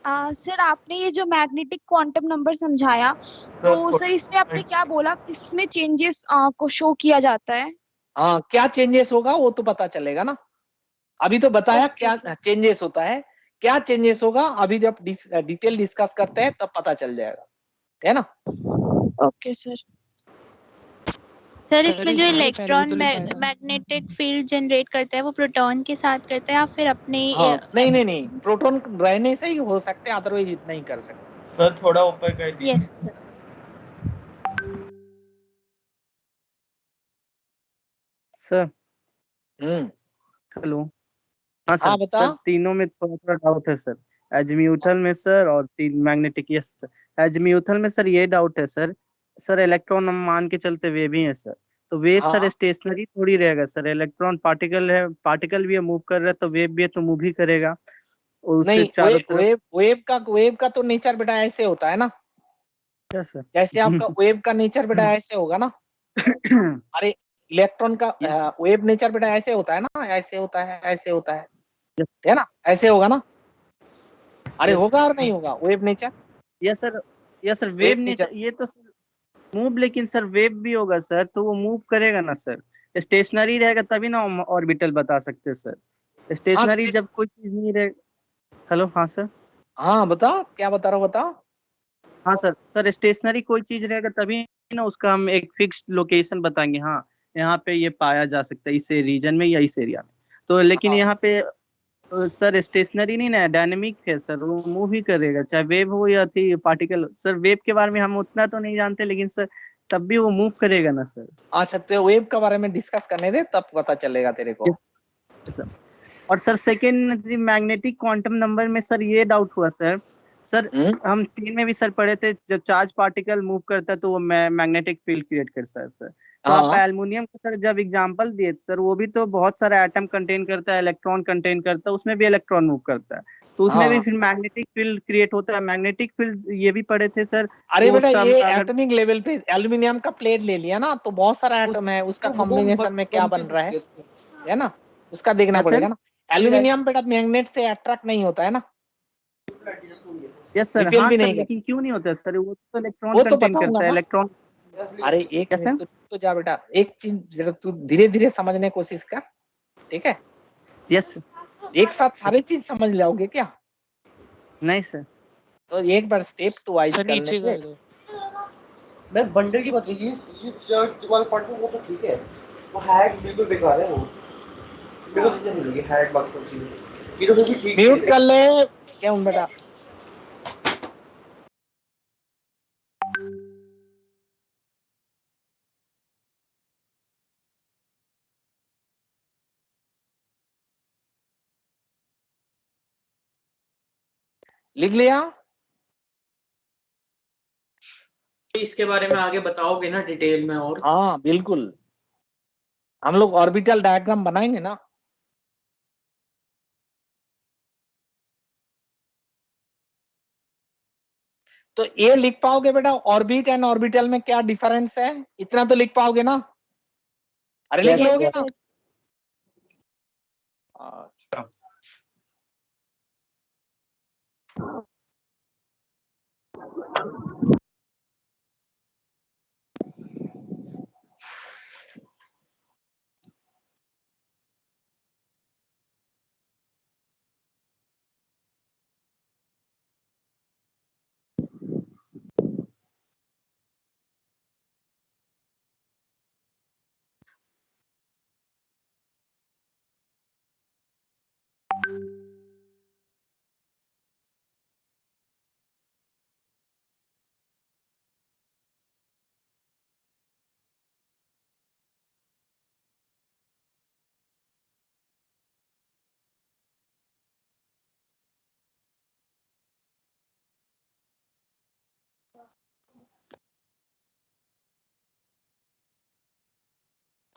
सर आपने ये जो मैग्नेटिक क्वांटम नंबर समझाया, तो सर इसमें आपने क्या बोला, किसमें चेंजेस को शो किया जाता है? हाँ, क्या चेंजेस होगा वो तो पता चलेगा ना। अभी तो बताया ओके क्या सर। चेंजेस होता है, क्या चेंजेस होगा अभी जब डिटेल डिस्कस करते हैं तब पता चल जाएगा, है ना। Okay sir. सर इसमें जो इलेक्ट्रॉन मैग्नेटिक फील्ड जनरेट करता है वो प्रोटॉन के साथ करता है या फिर अपने हाँ नहीं, प्रोटॉन रहने से ही हो सकते हैं, अदरवाइज इतना ही कर सकते। सर थोड़ा ऊपर कर दीजिए। Yes sir. सर हम्म, हेलो। हाँ हाँ सर, बता। सर तीनों में थोड़ा थोड़ा डाउट है सर। एजम्यूथल में सर और तीन मैग्नेटिक, यस सर। एजम्यूथल में सर ये डाउट है सर, सर इलेक्ट्रॉन हम मान के चलते वेव ही है सर, तो वेव सर हाँ स्टेशनरी थोड़ी रहेगा सर। इलेक्ट्रॉन पार्टिकल है, पार्टिकल भी है, मूव कर रहा है, तो वेव भी है तो मूव ही करेगा और उससे नहीं, चारों तरफ। वेव का तो नेचर बेटा ऐसे होता है ना, यस सर। जैसे आपका वेव का नेचर बेटा ऐसे होगा ना। अरे इलेक्ट्रॉन का वेव नेचर बेटा ऐसे होता है ना, ऐसे होता है, ऐसे होता है ना, ऐसे होगा ना। अरे यस होगा और नहीं होगा wave nature. Yes sir. Yes sir, wave wave nature, nature ये तो सर मूव, लेकिन सर वेव भी होगा सर, तो वो मूव करेगा ना सर। स्टेशनरी रहेगा तभी ना हम ऑर्बिटल बता सकते हैं सर। हाँ स्टेशनरी जब कोई चीज नहीं रहे। हेलो, हाँ सर। हाँ बता, क्या बता रहा हो बता। हाँ सर, सर स्टेशनरी कोई चीज रहेगा तभी ना उसका हम एक फिक्स्ड लोकेशन बताएंगे, हाँ यहाँ पे ये पाया जा सकता है इस रीजन में या इस एरिया में। तो लेकिन हाँ यहाँ पे सर स्टेशनरी नहीं ना, डायनेमिक है सर, वो मूव ही करेगा चाहे वेव हो या थी पार्टिकल। सर वेव के बारे में हम उतना तो नहीं जानते, लेकिन सर तब भी वो मूव करेगा ना सर। अच्छा, तो वेव के बारे में डिस्कस करने दे, तब पता चलेगा तेरे को। सर और sir second magnetic quantum number में सर ये डाउट हुआ सर। सर हम तीन में भी सर पढ़े थे, जब चार्ज पार्टिकल मूव करता है तो वो मैग्नेटिक फील्ड क्रिएट करता है सर। तो आप हाँ एल्युमिनियम का सर जब एग्जांपल दिए सर, वो भी तो बहुत सारा एटम कंटेन करता है, इलेक्ट्रॉन कंटेन करता है, उसमें भी इलेक्ट्रॉन मूव करता है, तो उसमें भी हाँ। फिर मैग्नेटिक फील्ड क्रिएट होता है। मैग्नेटिक फील्ड ये भी पढ़े थे सर। अरे वो बेटा, सम ये अगर एटॉमिक लेवल पे एल्यूमिनियम का प्लेट ले लिया ना, तो बहुत सारा एटम है, उसका कॉम्बिनेशन में क्या बन रहा है ना, उसका देखना क्या सर? पड़ेगा ना। एल्यूमिनियम बेटा मैग्नेट से अट्रैक्ट नहीं होता है ना, यस सर, रिपेल हाँ भी सर, नहीं करता। लेकिन क्यों नहीं होता सर? वो तो इलेक्ट्रॉन वो तो कंटेन बताऊंगा करता है, ना। इलेक्ट्रॉन। अरे एक क्या मिनट सर? तो जा बेटा, एक चीज जरा तू धीरे धीरे समझने की कोशिश कर, ठीक है। यस। एक साथ सारी चीज समझ जाओगे क्या, नहीं सर। तो एक बार स्टेप तो वाइज करने दे। मैं बंडल की बात कीजिए, ये शर्ट वाला पार्ट वो तो ठीक है, वो हैक बिल्कुल बेकार है, वो मेरे को चीजें नहीं लगी हैक बात करती है, ये तो फिर भी ठीक म्यूट है। कर ले क्यों बेटा। लिख लिया? इसके बारे में आगे बताओगे ना डिटेल में? और हाँ बिल्कुल, हम लोग ऑर्बिटल डायग्राम बनाएंगे ना। तो ये लिख पाओगे बेटा, ऑर्बिट एंड ऑर्बिटल में क्या डिफरेंस है, इतना तो लिख पाओगे ना? अरे लिख Yes, लोगे ना? sir. अच्छा,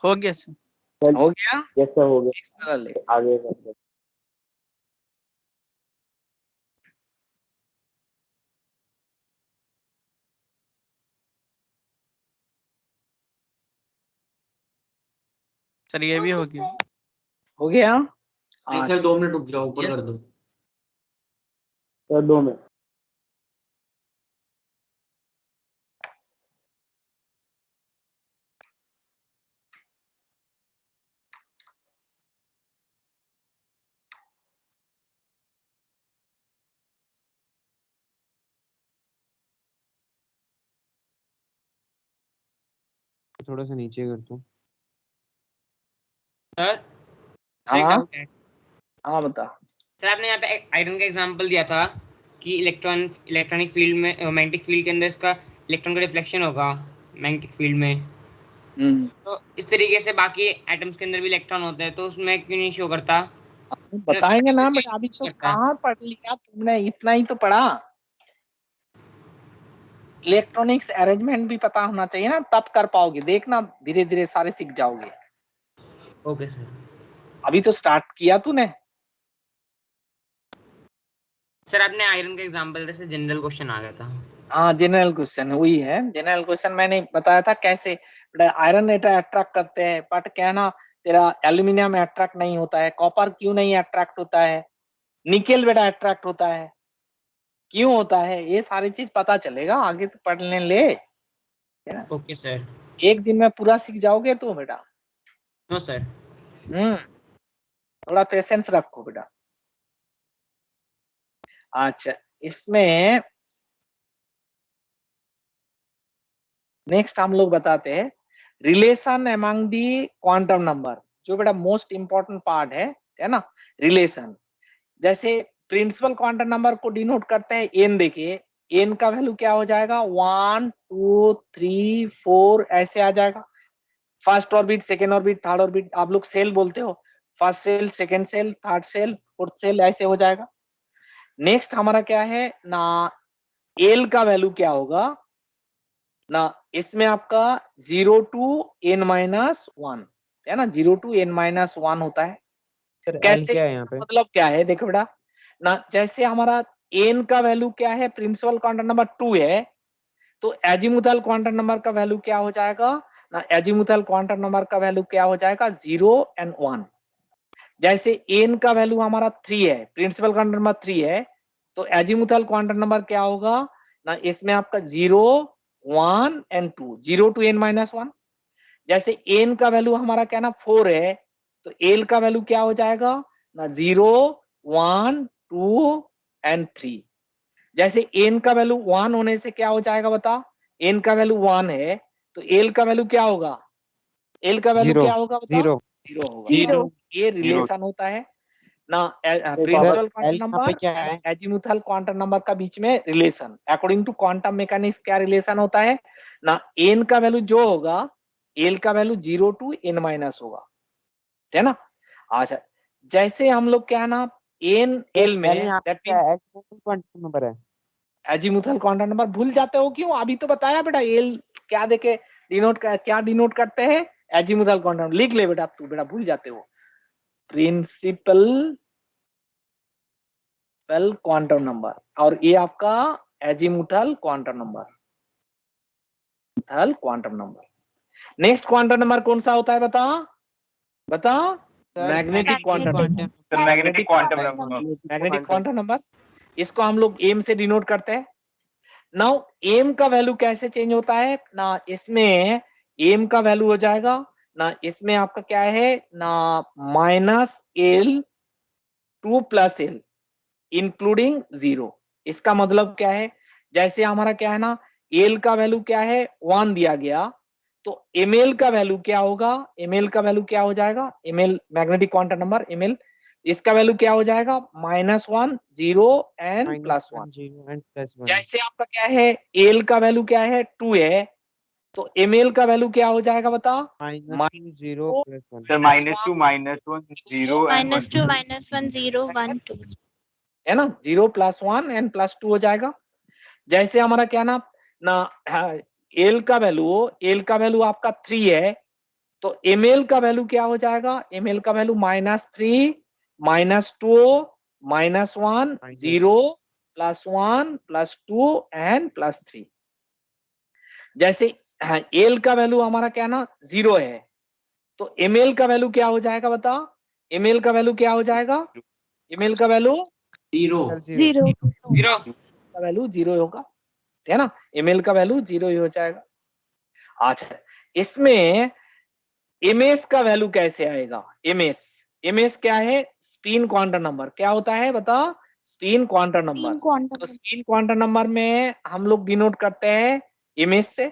हो गया सर। हो गया? यस सर हो इस तरह ले। गया, आगे करते हैं। सर ये भी हो गया। हो गया? नहीं अच्छा, सर 2 मिनट रुक जाओ, ऊपर कर दो। Sir 2 minute. थोड़ा सा नीचे कर दूं। सर हाँ एक डाउट है। हाँ बता। सर आपने यहाँ पे आयरन का एग्जांपल दिया था कि इलेक्ट्रॉनिक फील्ड में मैग्नेटिक फील्ड के अंदर इसका इलेक्ट्रॉन का रिफ्लेक्शन होगा मैग्नेटिक फील्ड में। तो इस तरीके से बाकी एटम्स के अंदर भी इलेक्ट्रॉन होते हैं, तो उसमें क्यों नहीं शो करता? बताएंगे ना, बट क्यों अभी नहीं तो करता? कहाँ पढ़ लिया तुमने, इतना ही तो पढ़ा। इलेक्ट्रॉनिक्स अरेंजमेंट भी पता होना चाहिए ना, तब कर पाओगे। देखना धीरे धीरे सारे सीख जाओगे। Okay sir. अभी तो स्टार्ट किया तूने। सर आपने आयरन का एग्जांपल जैसे जनरल क्वेश्चन आ गया था। हाँ जनरल क्वेश्चन वही है। जनरल क्वेश्चन मैंने बताया था कैसे आयरन अट्रैक्ट करते हैं, बट क्या ना तेरा एल्यूमिनियम अट्रैक्ट नहीं होता है, कॉपर क्यों नहीं अट्रैक्ट होता है, निकेल बेटा अट्रैक्ट होता है, क्यों होता है, ये सारी चीज पता चलेगा आगे तो पढ़ने ले। Okay sir. एक दिन में पूरा सीख जाओगे तो बेटा। No sir. थोड़ा पेशेंस रखो बेटा। अच्छा, इसमें नेक्स्ट हम लोग बताते हैं relation among the quantum number, जो बेटा मोस्ट इंपॉर्टेंट पार्ट है ना। रिलेशन जैसे प्रिंसिपल क्वांटम नंबर को डिनोट करते हैं एन। देखिए एन का वैल्यू क्या हो जाएगा, 1 2 3 4 ऐसे आ जाएगा। First orbit, second orbit, third orbit, आप लोग सेल बोलते हो, first shell, second shell, third shell, fourth shell, ऐसे हो जाएगा। नेक्स्ट हमारा क्या है ना, एल का वैल्यू क्या होगा ना, इसमें आपका 0 टू n-1 है ना, 0 टू n-1 होता है। सर एल कैसे, क्या है यहाँ पे? मतलब क्या है देखो बेटा ना, जैसे हमारा n का वैल्यू क्या है, प्रिंसिपल क्वांटम नंबर 2 है, तो एजीमुथल क्वांटम नंबर का वैल्यू क्या हो जाएगा ना, एजीमुथल क्वांटम नंबर का वैल्यू क्या हो जाएगा, 0 और 1। जैसे n का वैल्यू हमारा 3 है, प्रिंसिपल क्वांटम नंबर 3 है, तो एजीमुथल क्वांटम नंबर क्या होगा ना, इसमें आपका 0 1 और 2, 0 टू n-1। जैसे n का वैल्यू हमारा क्या ना 4 है, तो l का वैल्यू क्या हो जाएगा ना, 0 1 2 और 3। जैसे n का वैल्यू 1 होने से क्या हो जाएगा बता, n का वैल्यू 1 है तो l का वैल्यू क्या होगा, l का वैल्यू क्या होगा बता, 0 0 होगा। Zero. ये रिलेशन होता है ना, सर प्रिंसिपल एल क्वांटम यहाँ पे नंबर क्या है? एजीमुथल क्वांटम नंबर का बीच में relation. According to quantum mechanics क्या रिलेशन होता है ना, n का वैल्यू जो होगा, l का वैल्यू 0 टू n- होगा, है ना। अच्छा, जैसे हम लोग क्या है ना एन एल में, L यहाँ पे दैट क्या है? Azimuthal quantum number है। एजीमुथल क्वांटम नंबर भूल जाते हो क्यों? अभी तो बताया बेटा, एल क्या देके डिनोट क्या डिनोट करते हैं? Azimuthal quantum. लिख ले बेटा, तू बेटा भूल जाते हो। प्रिंसिपल क्वांटम नंबर, और ये आपका azimuthal quantum number, quantum number. Next quantum number कौन सा होता है बता? बता। Magnetic quantum number. Magnetic quantum number, इसको हम लोग एम से डिनोट करते हैं। नाउ एम का वैल्यू कैसे चेंज होता है ना? इसमें एम का वैल्यू हो जाएगा ना, इसमें आपका क्या है ना, -L टू +L इंक्लूडिंग 0। इसका मतलब क्या है? जैसे हमारा क्या है ना, एल का वैल्यू क्या है 1 दिया गया, तो ml का वैल्यू क्या होगा? ml का वैल्यू क्या हो जाएगा? ml magnetic quantum number ml, इसका वैल्यू क्या हो जाएगा? -1 0 एंड +1। 0 and +1। जैसे आपका क्या है, एल का वैल्यू क्या है 2 है, तो ml का वैल्यू क्या हो जाएगा बता? -2 0 +1। सर -2 -1 0 and -2 -1 0 1 2 है ना, 0 +1 एंड +2 हो जाएगा। जैसे हमारा क्या ना एल का वैल्यू आपका 3 है, तो ml का वैल्यू क्या हो जाएगा? ml का वैल्यू -3 -2 -1 0 +1 +2 एंड +3। जैसे एल का वैल्यू हमारा क्या ना 0 है, तो ml का वैल्यू क्या हो जाएगा बता? ml का वैल्यू क्या हो जाएगा? ml का वैल्यू 0 का वैल्यू 0 होगा, है ना, ml का वैल्यू 0 ही हो जाएगा। अच्छा, इसमें ms का वैल्यू कैसे आएगा? ms क्या है? Spin quantum number. क्या होता है बता? Spin quantum number. तो स्पिन क्वांटम नंबर में हम लोग डिनोट करते हैं ms से,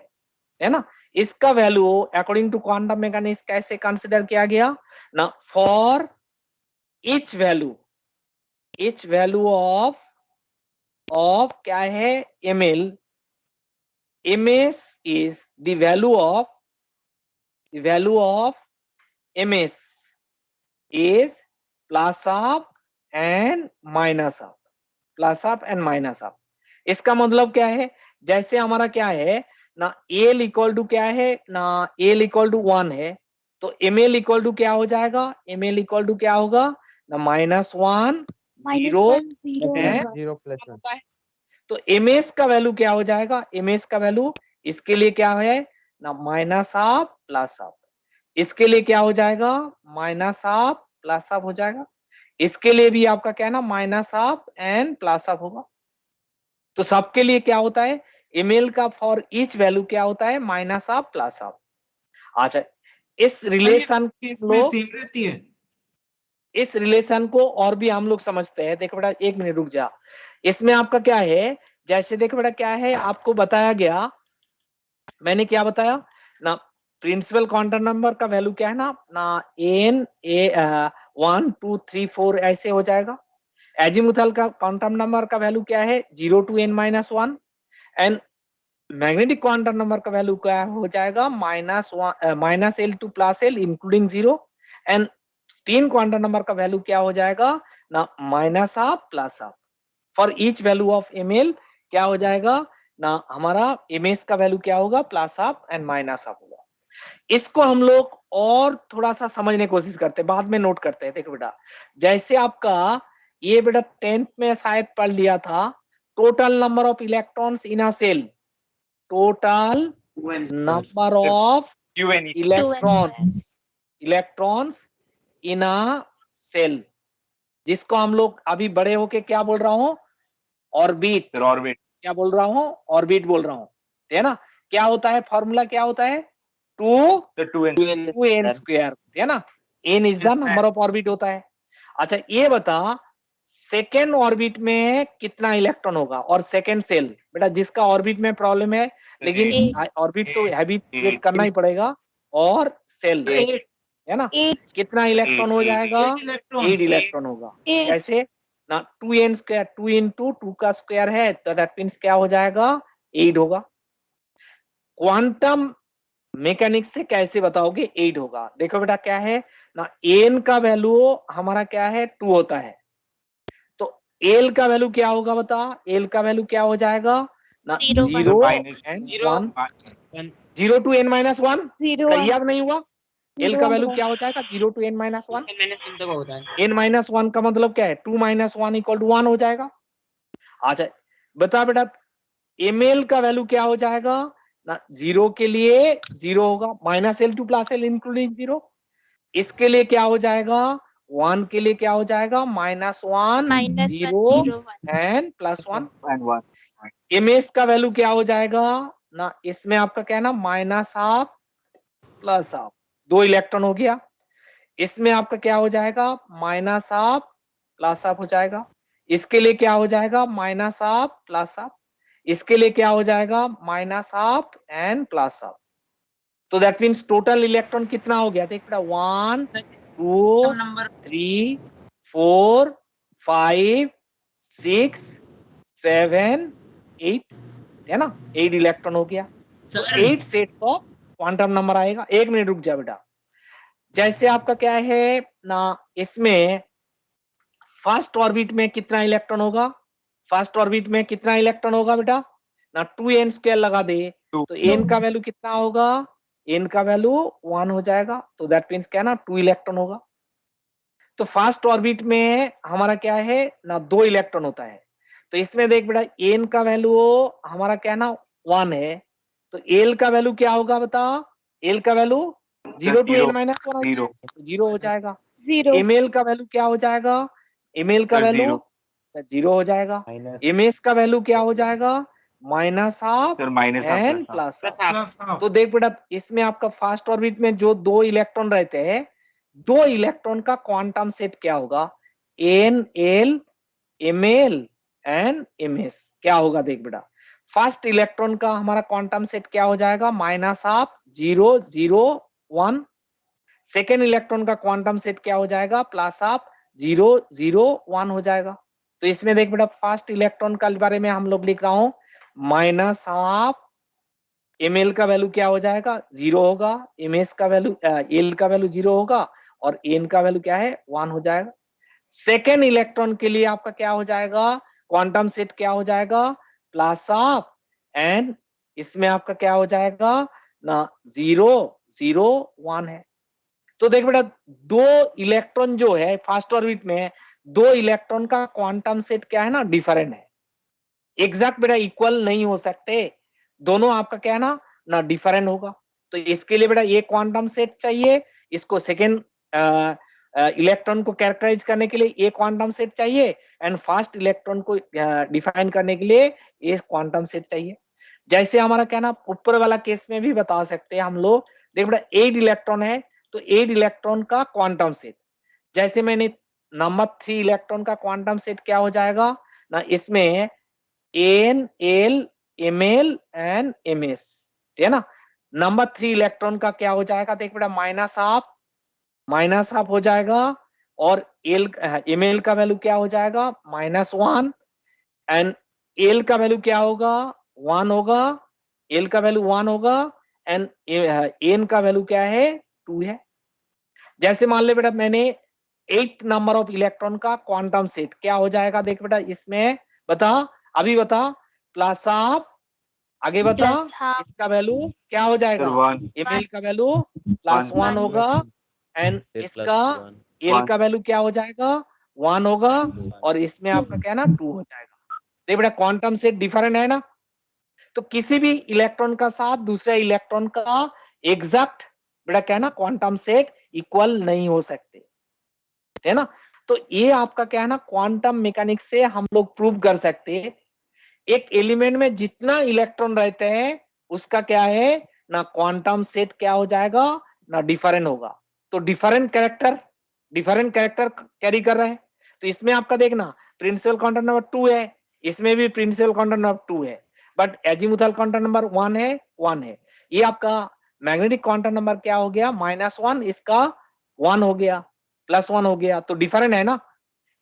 है ना। इसका value according to quantum mechanics कैसे कंसीडर किया गया ना? फॉर ईच वैल्यू ऑफ क्या है ml, ms is the value of ms is plus of and minus of। इसका मतलब क्या है? जैसे हमारा क्या है ना, l इक्वल टू क्या है ना, l इक्वल टू 1 है, तो ml इक्वल टू क्या हो जाएगा? ml इक्वल टू क्या होगा ना, -1 0 0 +1। तो ms का वैल्यू क्या हो जाएगा? ms का वैल्यू इसके लिए क्या है ना, -1/2 इसके लिए क्या हो जाएगा? -1/2 हो जाएगा। इसके लिए भी आपका क्या है ना, -1/2 एंड +1 होगा। तो सबके लिए क्या होता है? ml का फॉर ईच वैल्यू क्या होता है? -1/2 अच्छा, इस रिलेशन सेम रहती है। इस रिलेशन को और भी हम लोग समझते हैं। देखो बेटा, 1 मिनट रुक जा। इसमें आपका क्या है, जैसे देखो बेटा क्या है, आपको बताया गया, मैंने क्या बताया ना, प्रिंसिपल क्वांटम नंबर का वैल्यू क्या है ना n 1 2 3 4 ऐसे हो जाएगा। एजीमुथल का क्वांटम नंबर का वैल्यू क्या है? 0 to n-1। And magnetic quantum number का वैल्यू क्या हो जाएगा? -L to +L including 0। And spin quantum number का वैल्यू क्या हो जाएगा ना, -1/2 for each value of ml क्या हो जाएगा ना, हमारा ms का वैल्यू क्या होगा? +1/2 एंड -1/2 होगा। इसको हम लोग और थोड़ा सा समझने की कोशिश करते हैं, बाद में नोट करते हैं। देखो बेटा, जैसे आपका ये बेटा 10th में शायद पढ़ लिया था, total number of electrons in a shell, total number of electrons in a shell, जिसको हम लोग अभी बड़े होके क्या बोल रहा हूं? ऑर्बिट। क्या बोल रहा हूं? ऑर्बिट बोल रहा हूं, है ना। क्या होता है? फॉर्मूला क्या होता है? 2n², है ना। n is the number of orbit होता है। अच्छा, ये बता, सेकेंड ऑर्बिट में कितना इलेक्ट्रॉन होगा? और सेकेंड सेल, बेटा जिसका ऑर्बिट में प्रॉब्लम है, लेकिन ऑर्बिट तो हैबिचुएट करना ही पड़ेगा, और सेल, है ना, कितना इलेक्ट्रॉन हो जाएगा? 8 इलेक्ट्रॉन होगा। कैसे ना, 2n², 2 into 2 का स्क्वायर है, तो दैट मीन्स क्या हो जाएगा? 8 होगा। क्वांटम मैकेनिक्स से कैसे बताओगे 8 होगा? देखो बेटा क्या है ना, n का वैल्यू हमारा क्या है 2 होता है, एल का वैल्यू क्या होगा बता, एल का वैल्यू क्या हो जाएगा ना, 0 zero minus and zero 1, one 0 to n minus 1, 0 1 याद नहीं हुआ, एल 0 का 1 वैल्यू क्या हो जाएगा 0 to n minus 1, -1 तक होता है। n minus 1 का मतलब क्या है 2 minus 1 equal to 1 हो जाएगा। अच्छा बता बेटा ml का वैल्यू क्या हो जाएगा ना, 0 के लिए 0 होगा, minus L two plus L including 0, इसके लिए क्या हो जाएगा 1 के लिए क्या हो जाएगा -1 -1 0 0 1 एंड +1। and 1. ms का वैल्यू क्या हो जाएगा ना, इसमें आपका क्या है ना -12 +12, 2 इलेक्ट्रॉन हो गया, इसमें आपका क्या हो जाएगा -12 +12 हो जाएगा, इसके लिए क्या हो जाएगा -12 +12, इसके लिए क्या हो जाएगा -12 एंड +12। तो दैट मीन्स टोटल इलेक्ट्रॉन कितना हो गया, देख बेटा 1 2 3 4 5 6 7 8, है ना, 8 इलेक्ट्रॉन हो गया। तो 8 सेट्स ऑफ क्वांटम नंबर आएगा। एक मिनट रुक जा बेटा, जैसे आपका क्या है ना, इसमें फर्स्ट ऑर्बिट में कितना इलेक्ट्रॉन होगा, फर्स्ट ऑर्बिट में कितना इलेक्ट्रॉन होगा बेटा ना, 2n² लगा दे तो n का वैल्यू कितना होगा, n का वैल्यू 1 हो जाएगा, तो दैट मीन्स क्या ना 2 इलेक्ट्रॉन होगा। तो फर्स्ट ऑर्बिट में हमारा क्या है ना 2 इलेक्ट्रॉन होता है, तो इसमें देख बेटा n का वैल्यू हमारा क्या है ना 1 है, तो l का वैल्यू क्या होगा बता, l का वैल्यू 0 to n minus 1 होता है, तो 0 हो जाएगा। 0 ml का वैल्यू क्या हो जाएगा, ml का Sir, वैल्यू 0 हो जाएगा, ms का वैल्यू क्या हो जाएगा -12 Sir, minus half and plus half. +12। तो देख बेटा इसमें आपका फर्स्ट ऑर्बिट में जो 2 इलेक्ट्रॉन रहते हैं, 2 इलेक्ट्रॉन का क्वांटम सेट क्या होगा, n l ml and ms क्या होगा, देख बेटा फर्स्ट इलेक्ट्रॉन का हमारा क्वांटम सेट क्या हो जाएगा -12 0 0 1, सेकेंड इलेक्ट्रॉन का क्वांटम सेट क्या हो जाएगा +12 0 0 1 हो जाएगा। तो इसमें देख बेटा फर्स्ट इलेक्ट्रॉन का बारे में हम लोग लिख रहा हूं -12 ml का वैल्यू क्या हो जाएगा 0 होगा, ms का वैल्यू l का वैल्यू 0 होगा और n का वैल्यू क्या है 1 हो जाएगा। सेकेंड इलेक्ट्रॉन के लिए आपका क्या हो जाएगा, क्वांटम सेट क्या हो जाएगा +12 एंड इसमें आपका क्या हो जाएगा ना 0 0 1 है। तो देख बेटा 2 इलेक्ट्रॉन जो है फर्स्ट ऑर्बिट में, 2 इलेक्ट्रॉन का क्वांटम सेट क्या है ना डिफरेंट है, एग्जैक्ट बेटा इक्वल नहीं हो सकते, दोनों आपका क्या है ना डिफरेंट होगा। तो इसके लिए बेटा ये क्वांटम सेट चाहिए, इसको सेकेंड इलेक्ट्रॉन को कैरेक्टराइज करने के लिए ये क्वांटम सेट चाहिए एंड फर्स्ट इलेक्ट्रॉन को डिफाइन करने के लिए ये क्वांटम सेट चाहिए। जैसे हमारा क्या ना ऊपर वाला केस में भी बता सकते हैं हम लोग, देख बेटा 8 इलेक्ट्रॉन है तो 8 इलेक्ट्रॉन का क्वांटम सेट, जैसे मैंने नंबर 3 इलेक्ट्रॉन का क्वांटम सेट क्या हो जाएगा ना, इसमें n l ml and ms, है ना। नंबर 3 इलेक्ट्रॉन का क्या हो जाएगा, देख बेटा -12 हो जाएगा और ml का वैल्यू क्या हो जाएगा -1 एंड l का वैल्यू क्या होगा 1 होगा, l का वैल्यू 1 होगा एंड n का वैल्यू क्या है 2 है। जैसे मान ले बेटा मैंने 8 नंबर ऑफ इलेक्ट्रॉन का क्वांटम सेट क्या हो जाएगा, देख बेटा इसमें बता, अभी बता +12 आगे बता, इसका वैल्यू क्या हो जाएगा ml का वैल्यू +1 होगा एंड इसका l का वैल्यू क्या हो जाएगा 1 होगा और इसमें आपका क्या ना 2 हो जाएगा। देख बेटा क्वांटम सेट डिफरेंट है ना, तो किसी भी इलेक्ट्रॉन का साथ दूसरे इलेक्ट्रॉन का एग्जैक्ट बेटा क्या ना क्वांटम सेट इक्वल नहीं हो सकते, है ना। तो ये आपका क्या है ना क्वांटम मैकेनिक्स से हम लोग प्रूव कर सकते हैं, एक एलिमेंट में जितना इलेक्ट्रॉन रहते हैं उसका क्या है ना क्वांटम सेट क्या हो जाएगा ना डिफरेंट होगा। तो डिफरेंट कैरेक्टर कैरी कर रहा है, तो इसमें आपका देखना प्रिंसिपल क्वांटम नंबर 2 है, इसमें भी प्रिंसिपल क्वांटम नंबर 2 है, बट एजीमुथल क्वांटम नंबर 1 है। ये आपका मैग्नेटिक क्वांटम नंबर क्या हो गया -1, इसका 1 हो गया, +1 हो गया, तो डिफरेंट है ना।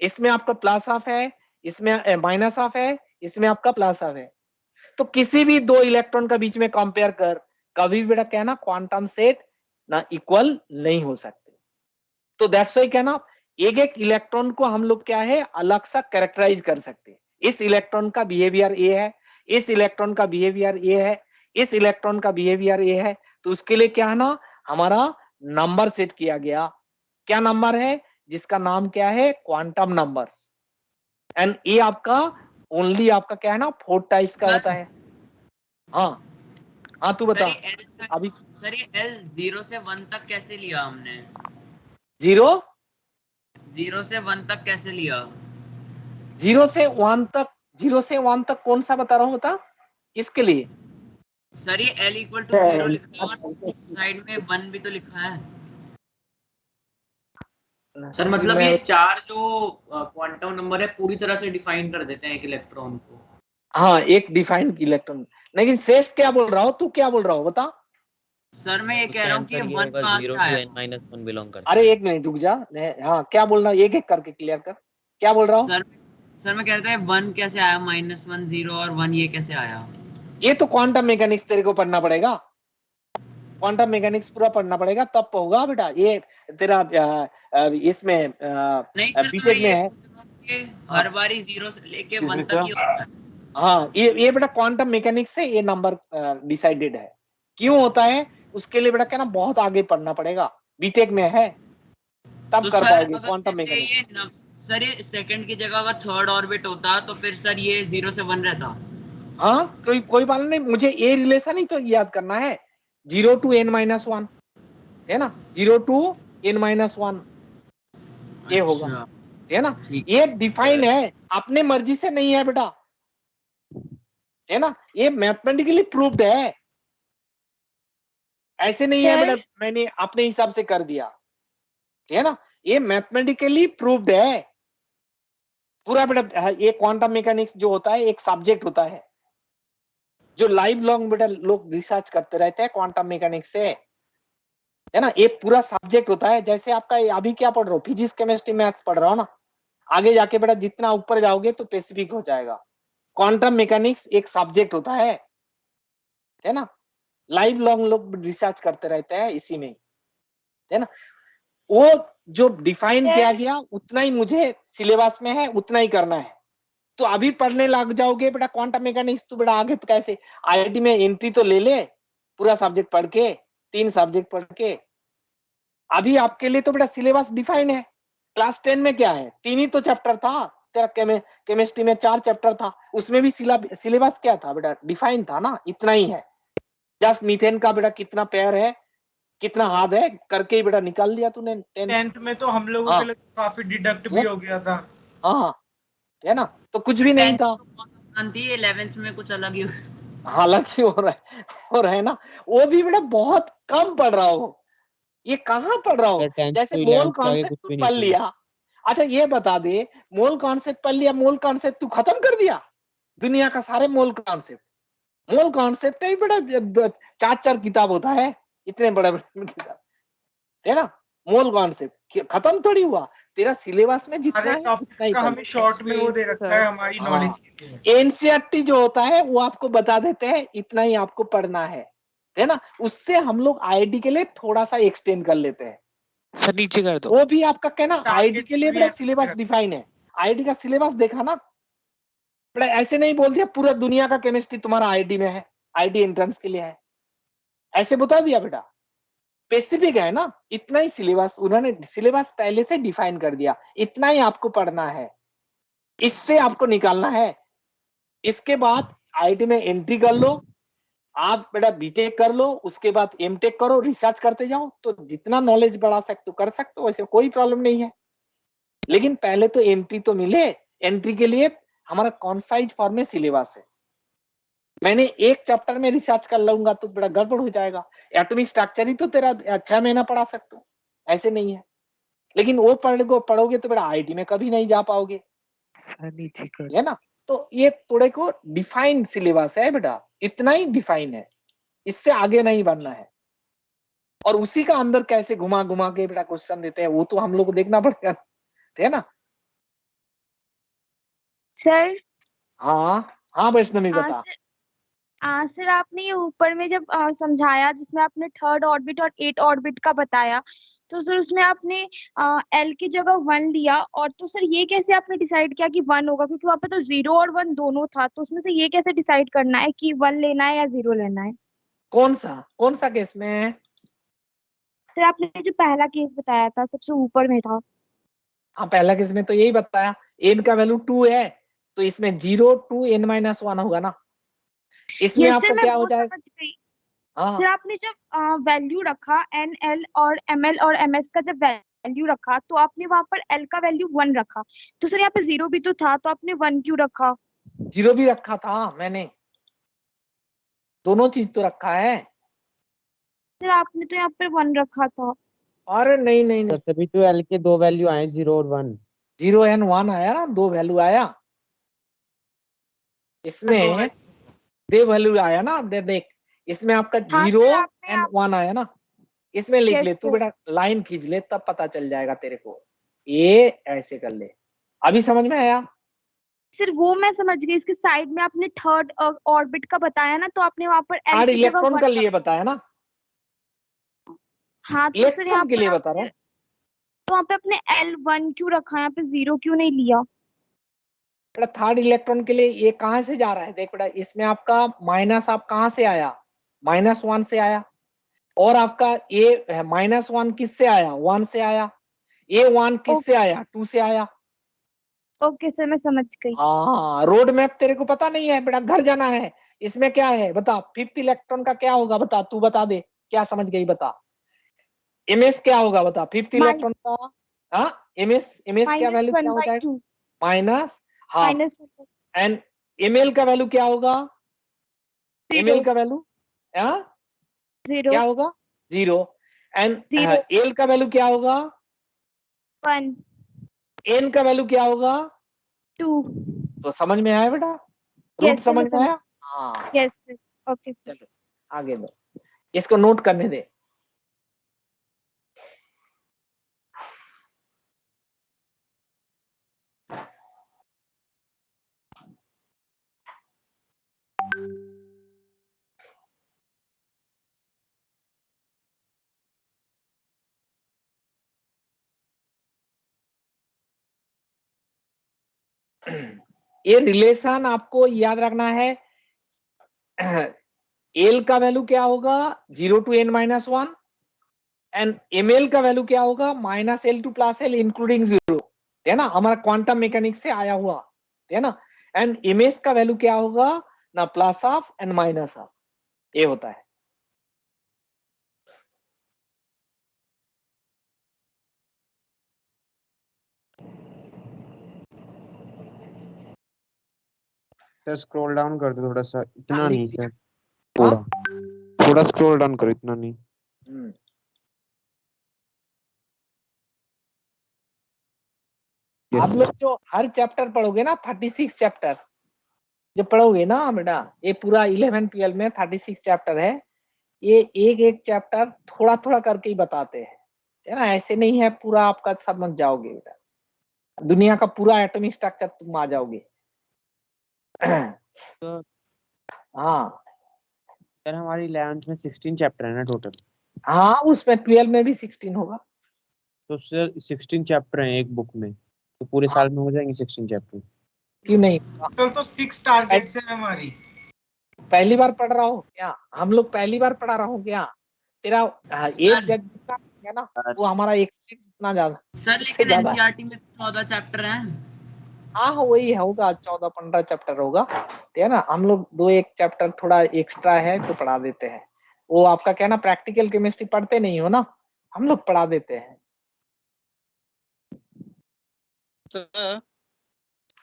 इसमें आपका +12 है, इसमें -12 है, इसमें आपका +12 है। तो किसी भी 2 इलेक्ट्रॉन का बीच में कंपेयर कर, कभी भी बेटा क्या ना क्वांटम सेट ना इक्वल नहीं हो सकते। तो दैट्स व्हाई क्या ना एक एक इलेक्ट्रॉन को हम लोग क्या है अलग सा कैरेक्टराइज कर सकते हैं। इस इलेक्ट्रॉन का बिहेवियर ये है, इस इलेक्ट्रॉन का बिहेवियर ये है, इस इलेक्ट्रॉन का बिहेवियर ये है। तो उसके लिए क्या है ना, हमारा नंबर सेट किया गया। क्या नंबर है? जिसका नाम क्या है, क्वांटम नंबर्स। एंड ये आपका ओनली आपका क्या है ना 4 टाइप्स का होता है। हाँ हाँ तू बता अभी। सर ये L 0 से 1 तक कैसे लिया हमने? 0 से 1 तक कैसे लिया? 0 से 1 तक, 0 से 1 तक कौन सा बता रहा हूँ, बता किसके लिए? सर ये L इक्वल टू 0 लिखा है और साइड में 1 भी तो लिखा है। सर मतलब ये 4 जो क्वांटम नंबर है पूरी तरह से डिफाइन कर देते हैं एक इलेक्ट्रॉन को। हाँ एक डिफाइंड इलेक्ट्रॉन। लेकिन शेष क्या बोल रहा हो, तू क्या बोल रहा हो बता? सर मैं ये कह रहा हूँ कि 1 कहाँ से आया? n-1 बिलोंग करता अरे एक मिनट रुक जा। हाँ क्या बोल रहा हूँ, एक एक करके क्लियर कर। क्या बोल रहा हूँ? सर मैं कह रहा था 1 कैसे आया, -1 0 और 1 ये कैसे आया? ये तो क्वांटम मैकेनिक्स तेरे को पढ़ना पड़ेगा। क्वांटम मैकेनिक्स पूरा पढ़ना पड़ेगा तब होगा बेटा। ये तेरा इसमें बीटेक में है। हर बारी 0 से लेके 1 तक ही होता है। हाँ ये बेटा क्वांटम मैकेनिक्स से ये नंबर डिसाइडेड है। क्यों होता है उसके लिए बेटा क्या ना बहुत आगे पढ़ना पड़ेगा, बीटेक में है तब तो कर सर पाओगे अगर क्वांटम जैसे मैकेनिक्स। सर ये सेकंड की जगह अगर थर्ड ऑर्बिट होता तो फिर सर ये 0 से 1 रहता। हाँ कोई बात नहीं, मुझे ये रिलेशन ही तो याद करना है। 0 to n-1 है ना, 0 to n-1 ये होगा, है ना। ये डिफाइन है, अपने मर्जी से नहीं है बेटा, है ना। ये मैथमेटिकली प्रूव्ड है, ऐसे नहीं है बेटा मैंने अपने हिसाब से कर दिया, है ना। ये मैथमेटिकली प्रूव्ड है पूरा बेटा। ये क्वांटम मैकेनिक्स जो होता है एक सब्जेक्ट होता है जो लाइव लॉन्ग बेटा लोग रिसर्च करते रहते हैं क्वांटम मैकेनिक्स से, है ना। ये पूरा सब्जेक्ट होता है। जैसे आपका अभी क्या पढ़ रहे हो, फिजिक्स केमिस्ट्री मैथ्स पढ़ रहा हो ना, आगे जाके बेटा जितना ऊपर जाओगे तो स्पेसिफिक हो जाएगा। क्वांटम मैकेनिक्स एक सब्जेक्ट होता है ना। लाइव लॉन्ग लोग रिसर्च करते रहते हैं इसी में, है ना। वो जो डिफाइन किया गया उतना ही मुझे सिलेबस में है, उतना ही करना है। तो अभी पढ़ने लग जाओगे बेटा क्वांटम मैकेनिक्स तो बेटा आगे तो कैसे, आईआईटी में एंट्री तो ले ले पूरा सब्जेक्ट पढ़ के, 3 सब्जेक्ट पढ़ के। अभी आपके लिए तो बेटा सिलेबस डिफाइन है। क्लास 10 में क्या है, 3 ही तो चैप्टर था तेरा। केमिस्ट्री में 4 चैप्टर था, उसमें भी सिलेबस क्या था बेटा, डिफाइन था ना, इतना ही है। जस्ट मीथेन का बेटा कितना पेयर है, कितना हार्ड है करके ही बेटा निकाल दिया तूने 10th में तो हम लोगों के लिए काफी डिडक्ट भी हो गया था। हाँ है ना, तो कुछ भी नहीं था। 11th में कुछ अलग ही हालांकि हो रहा है ना, वो भी बेटा बहुत कम पढ़ रहा हो। ये कहाँ पढ़ रहा हो, जैसे मोल कॉन्सेप्ट तू पढ़ लिया। अच्छा ये बता दे, मोल कॉन्सेप्ट पढ़ लिया, मोल कॉन्सेप्ट तू खत्म कर दिया दुनिया का सारे मोल कॉन्सेप्ट। मोल कॉन्सेप्ट ही बेटा 4 किताब होता है, इतने बड़े बड़े किताब, है ना। मोल कॉन्सेप्ट खत्म थोड़ी हुआ, तेरा सिलेबस में जितना है उतना ही का हमें शॉर्ट में वो दे रखा है हमारी नॉलेज के लिए। एनसीईआरटी जो होता है वो आपको बता देते हैं इतना ही आपको पढ़ना है ना। उससे हम लोग आईआईटी के लिए थोड़ा सा एक्सटेंड कर लेते हैं। सर नीचे कर दो। वो भी आपका कहना आईआईटी के लिए बड़ा सिलेबस डिफाइन है। आईआईटी का सिलेबस देखा ना बड़ा, ऐसे नहीं बोल दिया पूरा दुनिया का केमिस्ट्री तुम्हारा आईआईटी में है, आईआईटी एंट्रेंस के लिए है, ऐसे बता दिया बेटा। स्पेसिफिक है ना, इतना ही सिलेबस, उन्होंने सिलेबस पहले से डिफाइन कर दिया, इतना ही आपको पढ़ना है, इससे आपको निकालना है। इसके बाद आईआईटी में एंट्री कर लो, आप बेटा बीटेक कर लो, उसके बाद एमटेक करो, रिसर्च करते जाओ, तो जितना नॉलेज बढ़ा सकते हो कर सकते हो, वैसे कोई प्रॉब्लम नहीं है। लेकिन पहले तो एंट्री तो मिले। एंट्री के लिए हमारा कॉन्साइज फॉर्म में सिलेबस है। मैंने एक चैप्टर में रिसर्च कर लूंगा तो बड़ा गड़बड़ हो जाएगा। एटॉमिक स्ट्रक्चर ही तो तेरा 6 महीना पढ़ा सकते हो, ऐसे नहीं है। लेकिन वो पढ़ोगे तो बेटा आईआईटी में कभी नहीं जा पाओगे, है ना। तो ये थोड़े को डिफाइंड सिलेबस है बेटा, इतना ही डिफाइन है, इससे आगे नहीं बढ़ना है। और उसी का अंदर कैसे घुमा घुमा के बेटा क्वेश्चन देते हैं वो तो हम लोग को देखना पड़ेगा, है ना। सर हाँ वैष्णवी बता। सर आपने ये ऊपर में जब समझाया जिसमें आपने 3rd ऑर्बिट और 8th ऑर्बिट का बताया, तो सर उसमें आपने एल की जगह 1 लिया, और तो सर ये कैसे आपने डिसाइड किया कि 1 होगा, क्योंकि वहाँ पे तो 0 और 1 दोनों था, तो उसमें से ये कैसे डिसाइड करना है कि 1 लेना है या 0 लेना है? कौन सा केस में? सर आपने जो पहला केस बताया था सबसे ऊपर में था। हाँ, पहला केस में तो यही बताया, एन का वैल्यू 2 है, तो इसमें 0 2 n - 1 होगा ना। इसमें यस सर, आपका मैं क्या हो वो जाएगा? समझ गई। हाँ, सर आपने जब वैल्यू रखा एन एल और एम एल और एम एस का, जब वैल्यू रखा तो आपने वहां पर एल का वैल्यू 1 रखा, तो सर यहाँ पे 0 भी तो था, तो आपने 1 क्यों रखा? 0 भी रखा था मैंने, दोनों चीज तो रखा है। सर आपने तो यहाँ पर 1 रखा था। अरे नहीं नहीं तो नहीं, तभी तो एल के दो वैल्यू आए 0 और 1। 0 and 1 आया ना, 2 वैल्यू आया इसमें, दे वैल्यू आया ना। देख, इसमें आपका हाँ 0 सर, आपने and 1 आया ना, इसमें लिख यस ले तू सर। बेटा, लाइन खींच ले तब पता चल जाएगा तेरे को। ये ऐसे कर ले, अभी समझ में आया? सर वो मैं समझ गई, इसके साइड में आपने थर्ड ऑर्बिट का बताया ना, तो आपने वहां पर एल थर्ड की जगह इलेक्ट्रॉन 1 का लिए रखा। बताया ना, हाँ तो सर यहाँ इलेक्ट्रॉन के पर लिए बता रहा आपने, हूँ। तो वहाँ पे आपने L1 क्यों रखा, यहाँ पे 0 क्यों नहीं लिया? बेटा थर्ड इलेक्ट्रॉन के लिए ये कहाँ से जा रहा है, देख बेटा, इसमें आपका माइनस आप कहाँ से आया, -1 से आया, और आपका ये -1 किससे आया, 1 से आया, ये 1 किससे आया, 2 से आया। ओके सर, मैं समझ गई। हाँ, रोड मैप तेरे को पता नहीं है बेटा, घर जाना है। इसमें क्या है बता, 5th इलेक्ट्रॉन का क्या होगा बता, तू बता दे, क्या समझ गई बता। एमएस क्या होगा बता, 5th इलेक्ट्रॉन का। हाँ, एमएस क्या वैल्यू क्या हो जाएगा, -1/2। Minus half. -1/2। एंड एमएल का वैल्यू क्या होगा, एमएल का वैल्यू 0 क्या होगा, 0। एंड 0 एल का वैल्यू क्या होगा, 1 एन का वैल्यू क्या होगा, 2। तो समझ में आया बेटा, रूट यस सर, मैं समझ में समझ। आया। हाँ, यस सर, ओके सर। चलो आगे दो, इसको नोट करने दे। ये रिलेशन आपको याद रखना है, एल का वैल्यू क्या होगा, 0 to n - 1, एंड एमएल का वैल्यू क्या होगा, -L to +L इंक्लूडिंग 0, है ना, हमारा क्वांटम मैकेनिक्स से आया हुआ, है ना। एंड एमएस का वैल्यू क्या होगा ना, plus of and minus of, ये होता है। सर स्क्रॉल डाउन कर दो थोड़ा सा, इतना नहीं सर, हाँ? थोड़ा स्क्रॉल डाउन करो, इतना नहीं। आप लोग जो हर चैप्टर पढ़ोगे ना, 36 चैप्टर जब पढ़ोगे ना बेटा, ये पूरा 11 12 में 36 चैप्टर है, ये एक एक चैप्टर थोड़ा थोड़ा करके ही बताते हैं, है ना, ऐसे नहीं है पूरा आपका समझ जाओगे बेटा, दुनिया का पूरा एटॉमिक स्ट्रक्चर तुम आ जाओगे। हाँ सर हमारी 11th में 16 चैप्टर है ना टोटल? हाँ, उसमें 12 में भी 16 होगा। तो सर 16 चैप्टर हैं एक बुक में, तो पूरे साल में हो जाएंगे 16 चैप्टर? क्यों नहीं, तो 6 टारगेट्स है हमारी। पहली बार पढ़ रहा हो क्या, हम लोग पहली बार पढ़ा रहा हूँ क्या, तेरा एज जितना है ना, वो हमारा एक्सपीरियंस इतना ज्यादा, सर उससे लेकिन ज्यादा। एनसीईआरटी में 14 चैप्टर हैं। हाँ वही होगा, 14 15 चैप्टर होगा, है ना। हम लोग 2 1 चैप्टर थोड़ा एक्स्ट्रा है तो पढ़ा देते हैं, वो आपका क्या ना, प्रैक्टिकल केमिस्ट्री पढ़ते नहीं हो ना, हम लोग पढ़ा देते हैं। सर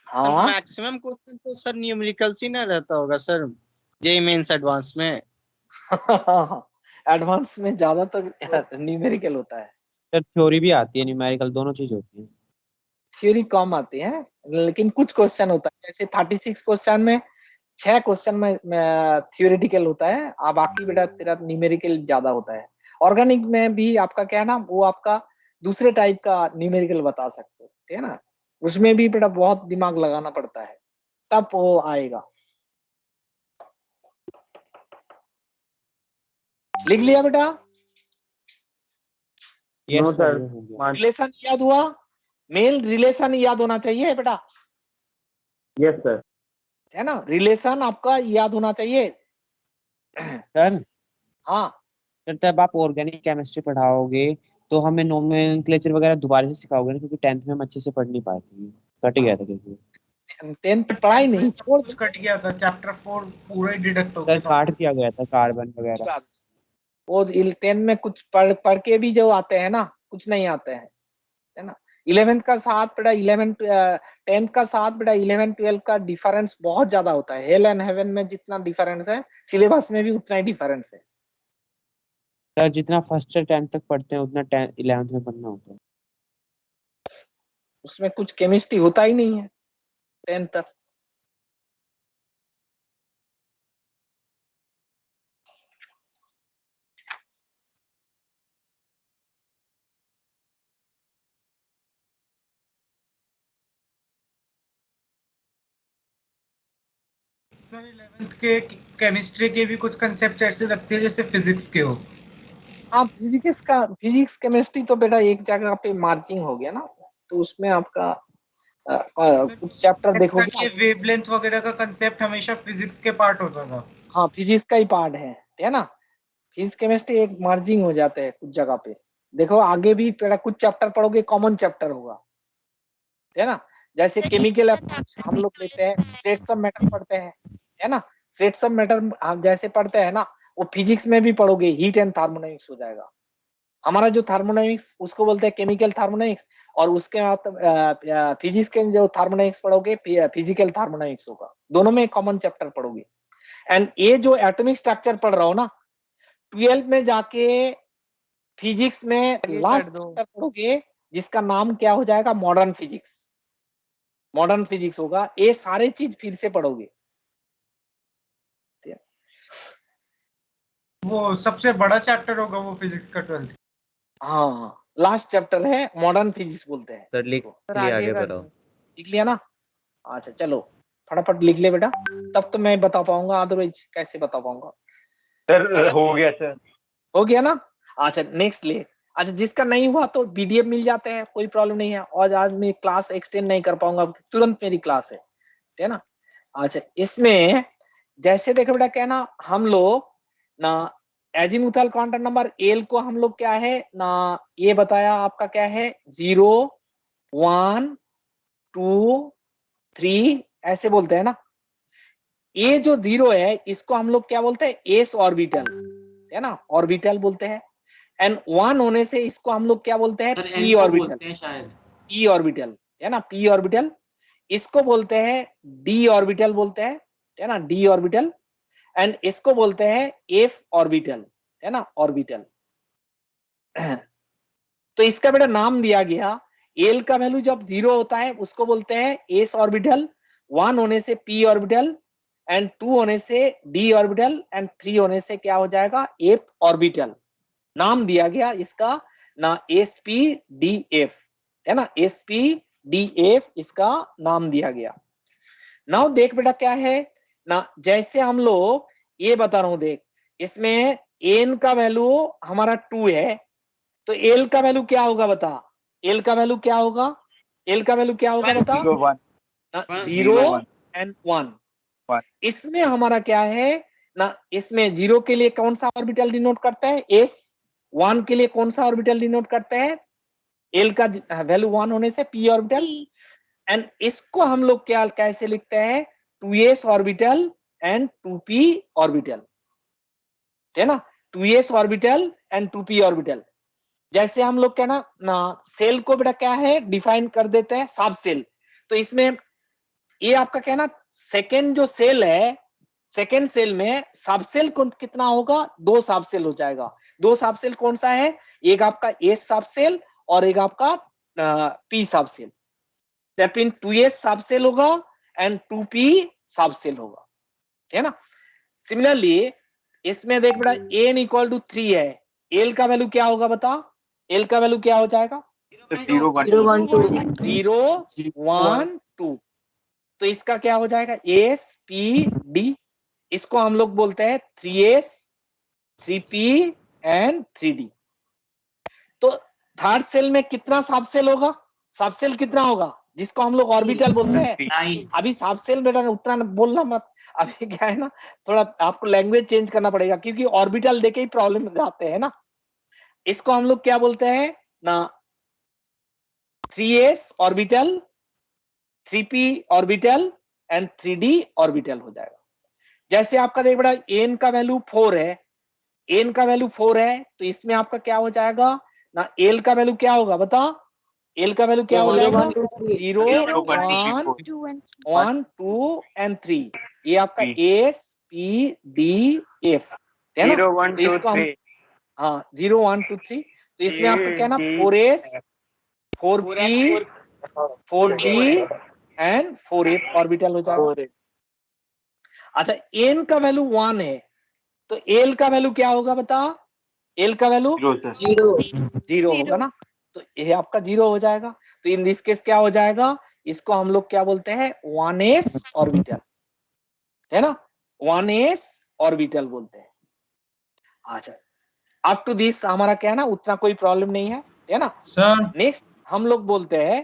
हाँ मैक्सिमम क्वेश्चन तो सर न्यूमेरिकल्स ही ना रहता होगा सर, जेईई मेंस एडवांस में। एडवांस में ज्यादा तो न्यूमेरिकल होता है, सर थ्योरी भी आती है, न्यूमेरिकल दोनों चीज होती है। थ्योरी कम आती है, लेकिन कुछ क्वेश्चन होता है, जैसे 36 क्वेश्चन में 6 क्वेश्चन में थियोरेटिकल होता है, अब बाकी बेटा तेरा न्यूमेरिकल ज्यादा होता है। ऑर्गेनिक में भी आपका क्या है ना, वो आपका दूसरे टाइप का न्यूमेरिकल बता सकते हो, ठीक है ना, उसमें भी बेटा बहुत दिमाग लगाना पड़ता है, तब वो आएगा। लिख लिया बेटा? यस नो सर सर ये हो गया। रिलेशन याद हुआ, मेल रिलेशन याद होना चाहिए बेटा, यस सर है ना, रिलेशन आपका याद होना चाहिए। सर हाँ सर तब आप ऑर्गेनिक केमिस्ट्री पढ़ाओगे तो हमें नोमेनक्लेचर वगैरह दोबारा से सिखाओगे ना, क्योंकि 10th में हम अच्छे से पढ़ नहीं पाए थे, कट गया था क्योंकि 10th पढ़ाई नहीं, सब कुछ कट गया था, चैप्टर 4 पूरा ही डिडक्ट हो सर गया था। काट दिया गया था कार्बन वगैरह। वो 10 में कुछ पढ़ के भी जो आते हैं ना, कुछ नहीं आते हैं, है ना। 11th का साथ बेटा 10th का साथ बेटा 11 12 का डिफरेंस बहुत ज्यादा होता है। हेल एंड हेवन में जितना डिफरेंस है, सिलेबस में भी उतना ही डिफरेंस है। सर जितना फर्स्ट से 10th तक पढ़ते हैं उतना 11th में पढ़ना होता है। उसमें कुछ केमिस्ट्री होता ही नहीं है 10th तक। सर 11th के केमिस्ट्री के भी कुछ कंसेप्ट ऐसे लगते हैं जैसे फिजिक्स के हो। हाँ फिजिक्स केमिस्ट्री तो बेटा एक जगह पे मार्जिंग हो गया ना, तो उसमें आपका कुछ चैप्टर देखोगे कि वेवलेंथ वगैरह का कंसेप्ट हमेशा फिजिक्स के पार्ट होता था। हाँ फिजिक्स का ही पार्ट है ना। फिजिक्स केमिस्ट्री एक मार्जिंग हो जाते हैं कुछ जगह पे। देखो आगे भी बेटा कुछ चैप्टर पढ़ोगे कॉमन चैप्टर होगा, है ना। जैसे केमिकल अप्रोच हम लोग लेते हैं, स्टेट्स ऑफ मैटर पढ़ते हैं, है ना। स्टेट्स ऑफ मैटर हम जैसे पढ़ते हैं ना, वो फिजिक्स में भी पढ़ोगे, हीट एंड थर्मोडायनेमिक्स हो जाएगा। हमारा जो थर्मोडायनेमिक्स उसको बोलते हैं केमिकल थर्मोडायनेमिक्स, और उसके बाद फिजिक्स के जो थर्मोडायनेमिक्स पढ़ोगे फिजिकल थर्मोडायनेमिक्स होगा। दोनों में कॉमन चैप्टर पढ़ोगे। एंड ये जो एटॉमिक स्ट्रक्चर पढ़ रहा हो ना, 12 में जाके फिजिक्स में लास्ट चैप्टर पढ़ोगे जिसका नाम क्या हो जाएगा, मॉडर्न फिजिक्स। मॉडर्न फिजिक्स होगा, ये सारे चीज फिर से पढ़ोगे। वो सबसे बड़ा चैप्टर होगा वो फिजिक्स का 12th। हाँ लास्ट चैप्टर है, मॉडर्न फिजिक्स बोलते हैं। सर लिख लिया, आगे बढ़ाओ। लिख लिया ना, अच्छा चलो फटाफट लिख ले बेटा, तब तो मैं बता पाऊंगा, अदरवाइज कैसे बता पाऊंगा। सर हो गया सर, हो गया ना। अच्छा नेक्स्ट ले। अच्छा जिसका नहीं हुआ तो पीडीएफ मिल जाते हैं, कोई प्रॉब्लम नहीं है। और आज मैं क्लास एक्सटेंड नहीं कर पाऊंगा, तुरंत मेरी क्लास है ना। अच्छा इसमें जैसे देखो बेटा क्या ना, हम लोग ना एजीमुथल क्वांटम नंबर एल को हम लोग क्या है ना, ये बताया आपका क्या है, 0 1 2 3 ऐसे बोलते हैं ना। ये जो 0 है इसको हम लोग क्या बोलते हैं, एस ऑर्बिटल, है ना, ऑर्बिटल बोलते हैं। एंड 1 होने से इसको हम लोग क्या बोलते हैं, पी ऑर्बिटल, पी ऑर्बिटल, है ना, पी ऑर्बिटल। इसको बोलते हैं डी ऑर्बिटल बोलते हैं, है ना, डी ऑर्बिटल। एंड इसको बोलते हैं एफ ऑर्बिटल, है ना, ऑर्बिटल। तो इसका बेटा नाम दिया गया, एल का वैल्यू जब 0 होता है उसको बोलते हैं एस ऑर्बिटल, 1 होने से पी ऑर्बिटल, एंड 2 होने से डी ऑर्बिटल, एंड 3 होने से क्या हो जाएगा, एफ ऑर्बिटल। नाम दिया गया इसका ना sp-df, है ना, sp-df इसका नाम दिया गया। नाउ देख बेटा क्या है ना, जैसे हम लोग ये बता रहा हूं, देख इसमें n का वैल्यू हमारा 2 है, तो l का वैल्यू क्या होगा बता, l का वैल्यू क्या होगा, l का वैल्यू क्या होगा बता, 0 एंड 1। इसमें हमारा क्या है ना, इसमें 0 के लिए कौन सा ऑर्बिटल डिनोट करता है, s, 1 के लिए कौन सा ऑर्बिटल डिनोट करता है, l का वैल्यू 1 होने से p ऑर्बिटल। एंड इसको हम लोग क्या कैसे लिखते हैं, 2s orbital and 2p orbital, है ना, 2s orbital and 2p orbital. जैसे हम लोग क्या ना सेल को बेटा क्या है डिफाइन कर देते हैं, सब सेल। तो इसमें ये आपका क्या ना, सेकेंड जो सेल है, सेकेंड सेल में सब सेल कितना होगा, 2 सब सेल हो जाएगा। 2 सब सेल कौन सा है, एक आपका एस सब सेल और एक आपका पी सब सेल। दैट मीन 2s सब सेल होगा एंड 2p सब सेल होगा, है ना। सिमिलरली इसमें देख बेटा n इक्वल टू 3 है, l का वैल्यू क्या होगा बता, l का वैल्यू क्या हो जाएगा, 0 1 2। तो इसका क्या हो जाएगा, एस पी डी। इसको हम लोग बोलते हैं 3s 3p एंड 3d। तो थर्ड सेल में कितना सब सेल होगा? सब सेल कितना होगा जिसको हम लोग ऑर्बिटल बोलते हैं? अभी सब सेल बेटा उतना बोलना मत, अभी क्या है ना, थोड़ा आपको लैंग्वेज चेंज करना पड़ेगा क्योंकि ऑर्बिटल देके ही प्रॉब्लम जाते हैं ना। इसको हम लोग क्या बोलते हैं ना, 3s orbital, 3p orbital and 3d orbital हो जाएगा। जैसे आपका देख बेटा n का वैल्यू 4 है, n का वैल्यू 4 है, तो इसमें आपका क्या हो जाएगा ना, l का वैल्यू क्या होगा बता? l का वैल्यू क्या हो जाएगा? 0 1 2 एंड 3। ये आपका s p d f है ना। 0 1 तो 2 इसको हम 3 हाँ 0 1 2 3, तो इसमें आपका क्या ना 4s 4p 4d and 4f orbital हो जाएगा। अच्छा n का वैल्यू 1 है, तो l का वैल्यू क्या होगा बता? l का वैल्यू 0 होगा ना, तो ये आपका 0 हो जाएगा। तो इन दिस केस क्या हो जाएगा, इसको हम लोग क्या बोलते हैं? 1s ऑर्बिटल है ना, 1s ऑर्बिटल बोलते हैं। अच्छा अप टू दिस हमारा क्या है ना, उतना कोई प्रॉब्लम नहीं है ना सर। नेक्स्ट हम लोग बोलते हैं,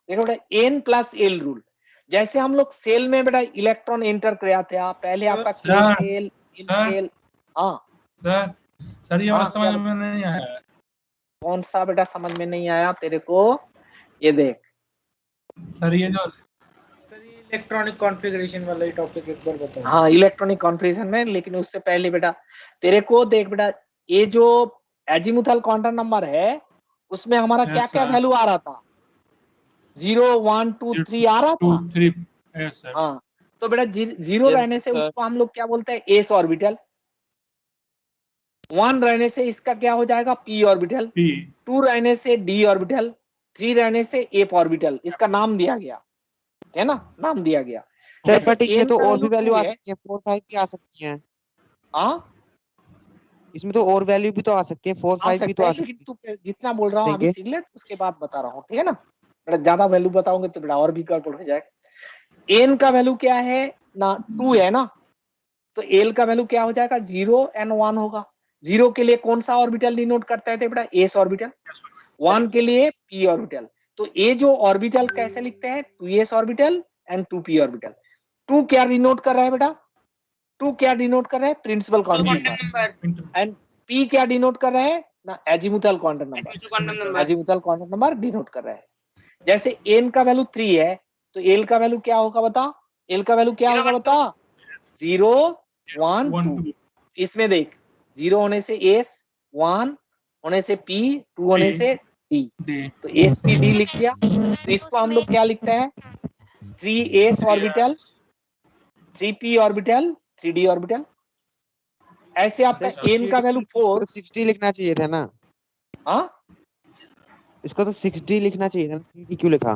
देखो बेटा n प्लस एल रूल। जैसे हम लोग सेल में बेटा इलेक्ट्रॉन एंटर कराते हैं, पहले आपका k सेल n सेल। हाँ सर ये वाला समझ में नहीं आया। कौन सा बेटा समझ में नहीं आया तेरे को? ये देख सर ये जो इलेक्ट्रॉनिक कॉन्फ़िगरेशन वाला ही टॉपिक एक बार बताओ। हाँ इलेक्ट्रॉनिक कॉन्फ़िगरेशन में, लेकिन उससे पहले बेटा तेरे को देख बेटा, ये जो एजीमुथल क्वांटम नंबर है उसमें हमारा क्या क्या वैल्यू आ रहा था? 0 1 2 3 आ रहा था। हाँ तो बेटा 0 रहने से उसको हम लोग क्या बोलते हैं? S orbital. 1 रहने से इसका क्या हो जाएगा? p orbital. 2 रहने से d ऑर्बिटल। 3 रहने से f ऑर्बिटल। इसका नाम दिया गया है ना, नाम दिया गया। सर बट इसमें तो और भी वैल्यू आ सकती है, 4 5 भी आ सकती है। हाँ इसमें तो और वैल्यू भी तो आ सकती है, 4 5 भी तो आ सकती है। तू जितना बोल रहा हूँ अभी सीख ले, उसके बाद बता रहा हूँ, ठीक है ना। बड़ा ज्यादा वैल्यू बताओगे तो बड़ा और भी गड़बड़ हो जाएगा। n का वैल्यू क्या है ना, 2 है ना, तो l का वैल्यू क्या हो जाएगा? 0 and 1 होगा। 0 के लिए कौन सा ऑर्बिटल डिनोट करता है बेटा? s orbital. 1 के लिए p ऑर्बिटल। तो ये जो ऑर्बिटल कैसे लिखते हैं? 2s orbital and 2p orbital. 2 क्या डिनोट कर रहा है बेटा? 2 क्या डिनोट कर रहा है? Principal quantum number. And p क्या डिनोट कर रहा है ना? Azimuthal quantum number. Azimuthal quantum number denote कर रहा है। जैसे n का वैल्यू 3 है, तो l का वैल्यू क्या होगा बता? l का वैल्यू क्या होगा बता? 0 1 2। इसमें देख 0 होने से s, 1 होने से p, 2 होने से d, तो s p d लिख दिया। तो इसको हम लोग क्या लिखते हैं? 3s orbital, 3p orbital, 3d orbital. ऐसे आपका n का वैल्यू 4 60 लिखना चाहिए था ना। हाँ इसको तो 60 लिखना चाहिए था, 3d क्यों लिखा?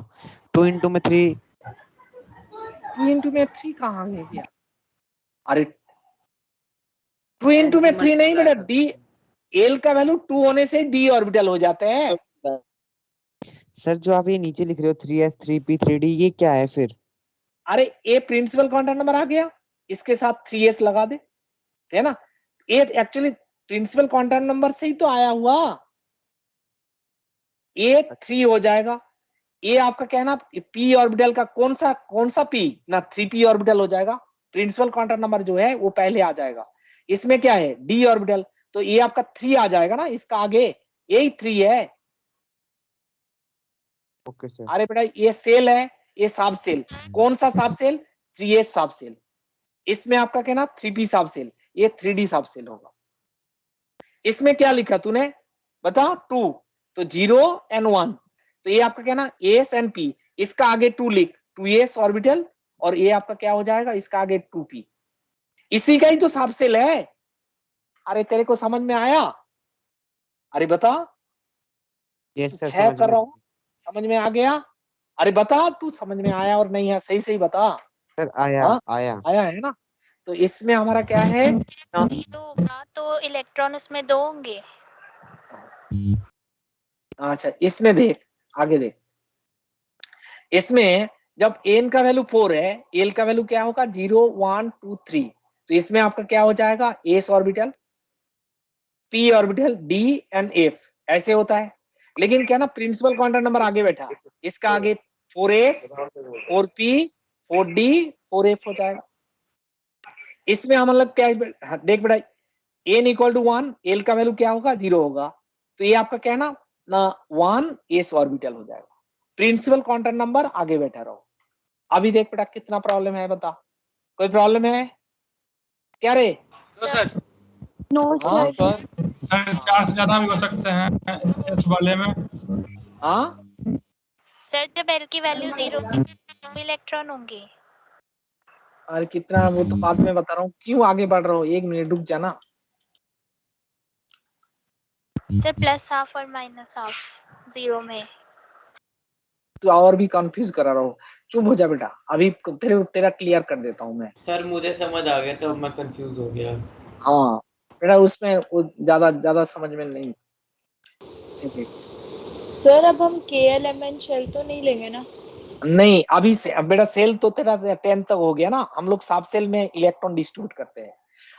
2 into में 3, 2 into में 3 कहाँ आ गया? अरे 2 into में 3 नहीं बेटा, d l का वैल्यू 2 होने से d ऑर्बिटल हो जाते हैं। सर जो आप ये नीचे लिख रहे हो 3s 3p 3d ये क्या है फिर? अरे ए प्रिंसिपल क्वांटम नंबर आ गया, इसके साथ 3s लगा दे, है ना। ये एक्चुअली प्रिंसिपल क्वांटम नंबर से ही तो आया हुआ, ए 3 हो जाएगा। ये आपका कहना p ऑर्बिटल का कौन सा p ना 3p ऑर्बिटल हो जाएगा। प्रिंसिपल क्वांटम नंबर जो है वो पहले आ जाएगा। इसमें क्या है? d ऑर्बिटल, तो ये आपका 3 आ जाएगा ना, इसका आगे यही 3 है। Okay sir. अरे बेटा ये सेल है, ये सब सेल। कौन सा सब सेल? 3s सब सेल। इसमें आपका कहना 3p सब सेल, ये 3d सब सेल होगा। इसमें क्या लिखा तूने बता? 2, तो 0 and 1, तो ये आपका कहना s and p, इसका आगे 2 लिख, 2s ऑर्बिटल, और ये आपका क्या हो जाएगा? इसका आगे 2p। इसी का ही तो सब सेल है। अरे तेरे को समझ में आया? अरे बता। यस सर, समझ कर रहा हूँ, समझ में आ गया? अरे बता तू समझ में आया और नहीं है, सही सही बता। सर आया। हाँ? आया है ना। तो इसमें हमारा क्या है तो इलेक्ट्रॉन उसमें 2 होंगे। अच्छा इसमें देख, आगे देख, इसमें जब n का वैल्यू 4 है, l का वैल्यू क्या होगा? 0 1 2 3, तो इसमें आपका क्या हो जाएगा? s orbital, p orbital, d and f, ऐसे होता है। लेकिन क्या ना प्रिंसिपल क्वांटम नंबर आगे बैठा, इसका आगे 4s 4p 4d 4f हो जाएगा। इसमें हम मतलब क्या है, देख बेटा n इक्वल टू 1, l का वैल्यू क्या होगा 0 होगा, तो ये आपका क्या है ना 1 s ऑर्बिटल हो जाएगा। प्रिंसिपल क्वांटम नंबर आगे बैठा रहो। अभी देख बेटा कितना प्रॉब्लम है, बता कोई प्रॉब्लम है क्या रे? सर हाँ सर 4 से ज्यादा भी हो सकते हैं इस वाले में। हाँ सर जब एल की वैल्यू 0 2 इलेक्ट्रॉन होंगे। अरे कितना, वो तो बाद में बता रहा हूँ, क्यों आगे बढ़ रहा हो, 1 मिनट रुक जाना। सर प्लस हाफ और माइनस हाफ 0 में। तो और भी कंफ्यूज करा रहा हूँ, चुप हो जा बेटा, अभी तेरा क्लियर कर देता हूँ मैं। सर मुझे समझ आ गया, तो मैं कंफ्यूज हो गया। हाँ बेटा उसमें वो ज्यादा समझ में नहीं। सर अब हम KLMN शेल तो नहीं लेंगे ना? नहीं अभी से, अब बेटा सेल तो तेरा 10 तक हो गया ना, हम लोग सब सेल में इलेक्ट्रॉन डिस्ट्रीब्यूट करते हैं।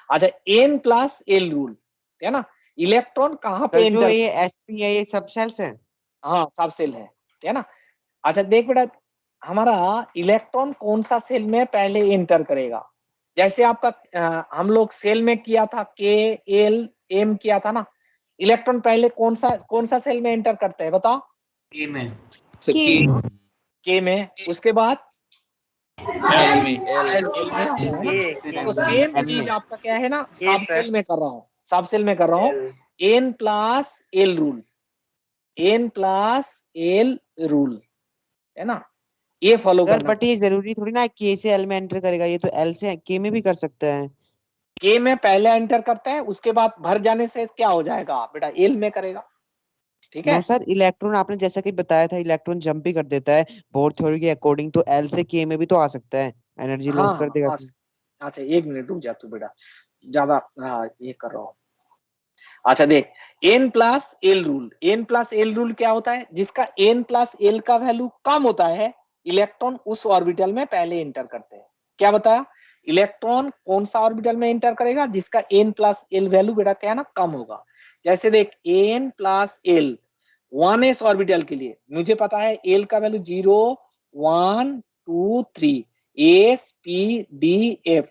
अच्छा n प्लस एल रूल है ना, इलेक्ट्रॉन कहाँ पे सर जो एंटर, ये SP है ये सब सेल्स हैं? हाँ सब सेल है ना। अच्छा देख बेटा हमारा इलेक्ट्रॉन कौन सा सेल में पहले एंटर करेगा, जैसे आपका हम लोग सेल में किया था KLM किया था ना, इलेक्ट्रॉन पहले कौन सा सेल में एंटर करते हैं बताओ? के में। के में, उसके बाद एल में तो सेम चीज आपका क्या है ना, सब सेल में कर रहा हूँ, n प्लस एल रूल है ना, ये फॉलो सर करना। बट ये जरूरी थोड़ी ना K से L में एंटर करेगा, ये तो L से K में भी कर सकता है। K में पहले एंटर करता है, उसके बाद भर जाने से क्या हो जाएगा बेटा, L में करेगा, ठीक है। नो सर, इलेक्ट्रॉन आपने जैसा कि बताया था इलेक्ट्रॉन जंप भी कर देता है बोर थ्योरी के अकॉर्डिंग, तो L से K में भी तो आ सकता है, एनर्जी लॉस कर देगा। अच्छा 1 मिनट रुक जा तू बेटा, ज्यादा ये कर रहा हूँ। अच्छा देख n प्लस एल रूल क्या होता है, जिसका n प्लस एल का वैल्यू कम होता है इलेक्ट्रॉन उस ऑर्बिटल में पहले एंटर करते हैं। क्या बताया, इलेक्ट्रॉन कौन सा ऑर्बिटल में एंटर करेगा जिसका n प्लस एल वैल्यू बेटा क्या है ना कम होगा। जैसे देख n plus L 1s orbital के लिए मुझे पता है एल का value 0 1 2 3 s p d f,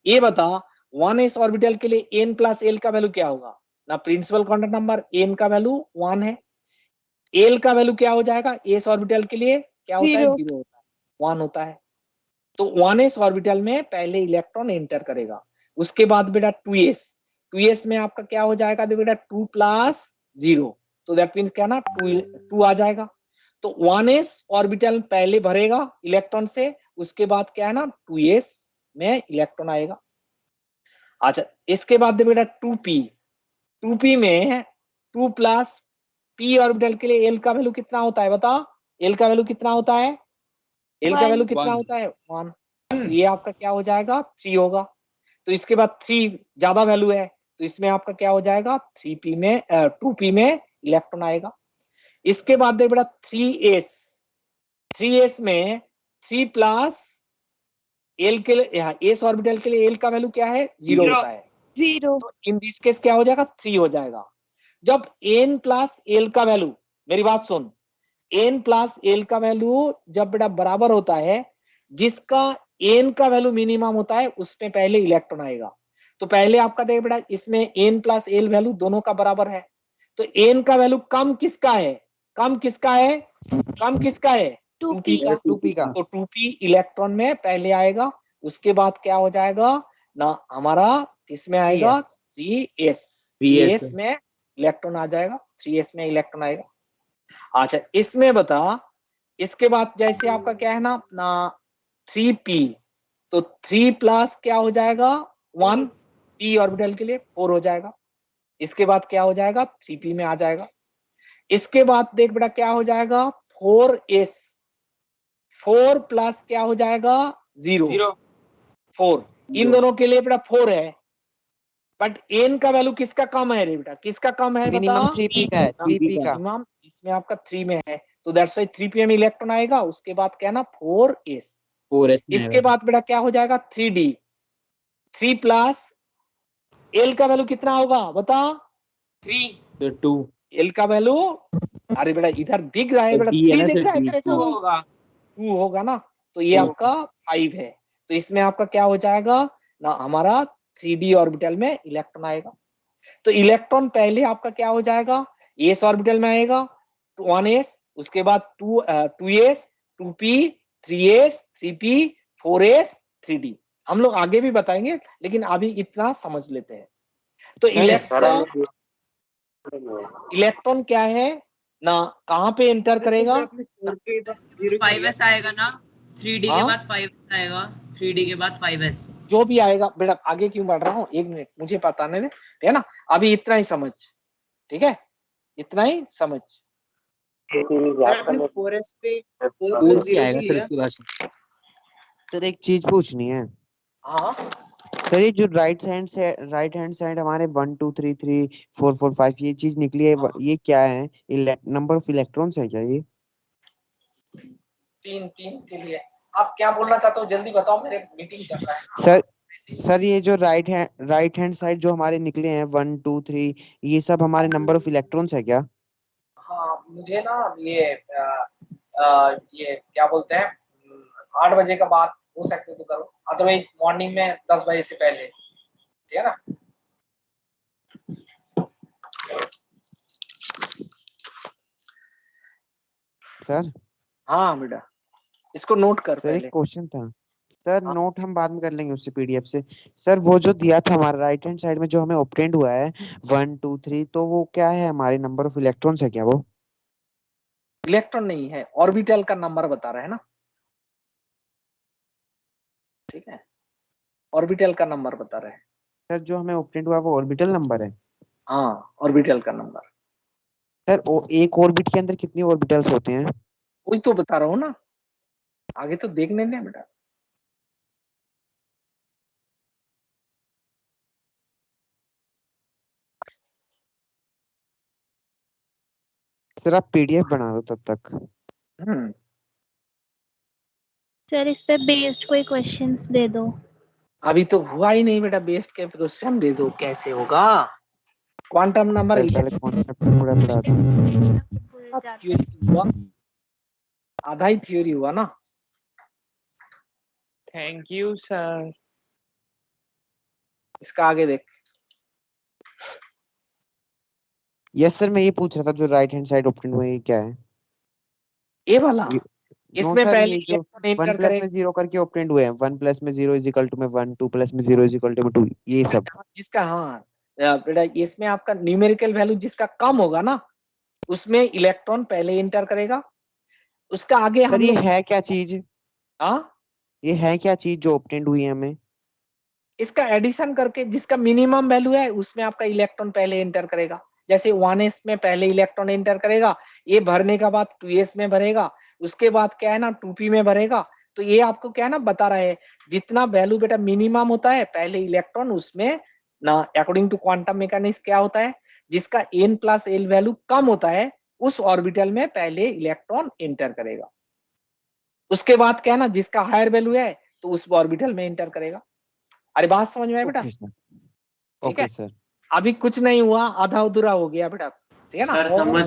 ये बता 1s ऑर्बिटल के लिए n प्लस एल का वैल्यू क्या होगा ना, प्रिंसिपल क्वांटम नंबर n का वैल्यू 1 है, l का वैल्यू क्या हो जाएगा s ऑर्बिटल के लिए क्या होता है 0 होता है 1 होता है। तो 1s ऑर्बिटल में पहले इलेक्ट्रॉन एंटर करेगा, उसके बाद बेटा 2s में आपका क्या हो जाएगा बेटा 2 प्लस 0, तो दैट मीन्स क्या ना 2 आ जाएगा। तो 1s ऑर्बिटल पहले भरेगा इलेक्ट्रॉन से, उसके बाद क्या है ना 2s में इलेक्ट्रॉन आएगा। अच्छा इसके बाद बेटा 2p में 2 प्लस p ऑर्बिटल के लिए l का वैल्यू कितना होता है बता, l का वैल्यू कितना होता है, l का वैल्यू कितना होता है 1, तो ये आपका क्या हो जाएगा 3 होगा। तो इसके बाद 3 ज्यादा वैल्यू है, तो इसमें आपका क्या हो जाएगा 3p में 2p में इलेक्ट्रॉन आएगा। इसके बाद दे बेटा 3s में 3 प्लस एल के लिए एस ऑर्बिटल के लिए एल का वैल्यू क्या है 0 होता है, 0, तो इन दिस केस क्या हो जाएगा 3 हो जाएगा। जब n प्लस एल का वैल्यू, मेरी बात सुन, n प्लस एल का वैल्यू जब बेटा बराबर होता है, जिसका n का वैल्यू मिनिमम होता है उसमें पहले इलेक्ट्रॉन आएगा। तो पहले आपका देख बेटा इसमें n प्लस एल वैल्यू दोनों का बराबर है, तो n का वैल्यू कम किसका है, कम किसका है 2p का, तो 2p इलेक्ट्रॉन में पहले आएगा, उसके बाद क्या हो जाएगा ना हमारा इसमें आएगा 3s में इलेक्ट्रॉन आ जाएगा, 3s में इलेक्ट्रॉन आएगा। अच्छा इसमें बता, इसके बाद जैसे आपका क्या है ना 3p, तो 3 प्लस क्या हो जाएगा 1 p ऑर्बिटल के लिए 4 हो जाएगा, इसके बाद क्या हो जाएगा 3p में आ जाएगा। इसके बाद देख बेटा क्या हो जाएगा 4s, 4 प्लस क्या हो जाएगा 0 4, इन दोनों के लिए बेटा 4 है, बट n का वैल्यू किसका कम है रे बेटा, किसका कम है मिनिमम बता 3p का है, 3p का मिनिमम, इसमें आपका 3 में है, तो दैट्स व्हाई 3p में इलेक्ट्रॉन आएगा। उसके बाद क्या ना 4s, इसके बाद बेटा क्या हो जाएगा 3d, 3 प्लस l का वैल्यू कितना होगा बता 2, l का वैल्यू अरे बेटा इधर दिख रहा है बेटा, 3 दिख रहा है तेरे को, होगा 2 होगा ना, तो ये आपका 5 है। तो इसमें आपका क्या हो जाएगा ना, हमारा 3d ऑर्बिटल में इलेक्ट्रॉन आएगा। तो इलेक्ट्रॉन पहले आपका क्या हो जाएगा, s ऑर्बिटल में आएगा 1s, उसके बाद 2s 2p 3s 3p 4s 3d। हम लोग आगे भी बताएंगे, लेकिन अभी इतना समझ लेते हैं। तो इलेक्ट्रॉन क्या है ना, कहाँ पे एंटर करेगा, 5s आएगा ना, 3d के बाद 5s आएगा, 3d के बाद 5s। जो भी आएगा बेटा, आगे क्यों बढ़ रहा हूँ, 1 मिनट मुझे बताने दे, ठीक है ना। अभी इतना ही समझ, ठीक है, इतना ही समझ। फोरेस्ट पे आएगा सर इसके बाद। सर एक चीज पूछनी है। हाँ सर ये जो राइट हैंड साइड हमारे 1 2 3 3 4 4 5 ये चीज निकली है, ये क्या है, नंबर ऑफ इलेक्ट्रॉन्स है क्या ये? 3 के लिए आप क्या बोलना चाहते हो, जल्दी बताओ, मेरे मीटिंग चल रहा है। सर ये जो राइट हैंड साइड जो हमारे निकले हैं 1 2 3, ये सब हमारे नंबर ऑफ इलेक्ट्रॉन्स है क्या? हाँ मुझे ना ये क्या बोलते हैं, 8 बजे का बाद हो सकते तो करो, अदरवाइज मॉर्निंग में 10 बजे से पहले, ठीक है ना। सर हाँ बेटा, इसको नोट कर। सर एक क्वेश्चन था सर, नोट हम बाद में कर लेंगे उससे पीडीएफ से। सर वो जो दिया था हमारा राइट हैंड साइड में जो हमें ऑब्टेन्ड हुआ है 1 2 3, तो वो क्या है, हमारे नंबर ऑफ इलेक्ट्रॉन्स है क्या वो? इलेक्ट्रॉन नहीं है, ऑर्बिटल का नंबर बता रहा है ना, ठीक है, ऑर्बिटल का नंबर बता रहे हैं। सर जो हमें ऑब्टेन्ड हुआ वो ऑर्बिटल नंबर है? हाँ ऑर्बिटल का नंबर। सर एक ऑर्बिट के अंदर कितनी ऑर्बिटल्स होते हैं? वही तो बता रहा हूँ ना, आगे तो देखने दे बेटा। सर आप पीडीएफ बना दो तब तक। सर इस पे बेस्ड कोई क्वेश्चंस दे दो। अभी तो हुआ ही नहीं बेटा, बेस्ड के क्वेश्चन दे दो, कैसे होगा, क्वांटम नंबर पहले कॉन्सेप्ट पूरा पढ़ा था। थ्योरी हुआ, आधा ही थ्योरी हुआ ना। Thank you sir. इसका आगे देख। यस सर, मैं ये पूछ रहा था जो राइट हैंड साइड ऑप्टेन्ड हुआ है ये क्या है? ये वाला इसमें पहले जो 1 प्लस में 0 करके ऑप्टेन्ड हुए हैं, 1 प्लस में 0 इज इक्वल टू में 1, 2 प्लस में 0 इज इक्वल टू में 2, ये सब जिसका हाँ बेटा, इसमें आपका न्यूमेरिकल वैल्यू जिसका कम होगा ना, उसमें इलेक्ट्रॉन पहले एंटर करेगा, उसका आगे हम ये है क्या चीज? हाँ ये है क्या चीज जो ऑब्टेन्ड हुई है हमें? इसका एडिशन करके जिसका मिनिमम वैल्यू है उसमें आपका इलेक्ट्रॉन पहले एंटर करेगा। जैसे 1s में पहले इलेक्ट्रॉन एंटर करेगा, ये भरने का बाद 2s में भरेगा, उसके बाद क्या है ना 2p में भरेगा। तो ये आपको क्या है ना बता रहा है, जितना वैल्यू बेटा मिनिमम होता है पहले इलेक्ट्रॉन उसमें ना, अकॉर्डिंग टू क्वांटम मैकेनिक्स क्या होता है, जिसका n प्लस l वैल्यू कम होता है उस ऑर्बिटल में पहले इलेक्ट्रॉन एंटर करेगा। उसके बाद क्या है ना, जिसका हायर वैल्यू है तो उस ऑर्बिटल में एंटर करेगा। अरे बात समझ में आया बेटा? ठीक है सर, अभी कुछ नहीं हुआ, आधा अधूरा हो गया बेटा, ठीक है ना। सर समझ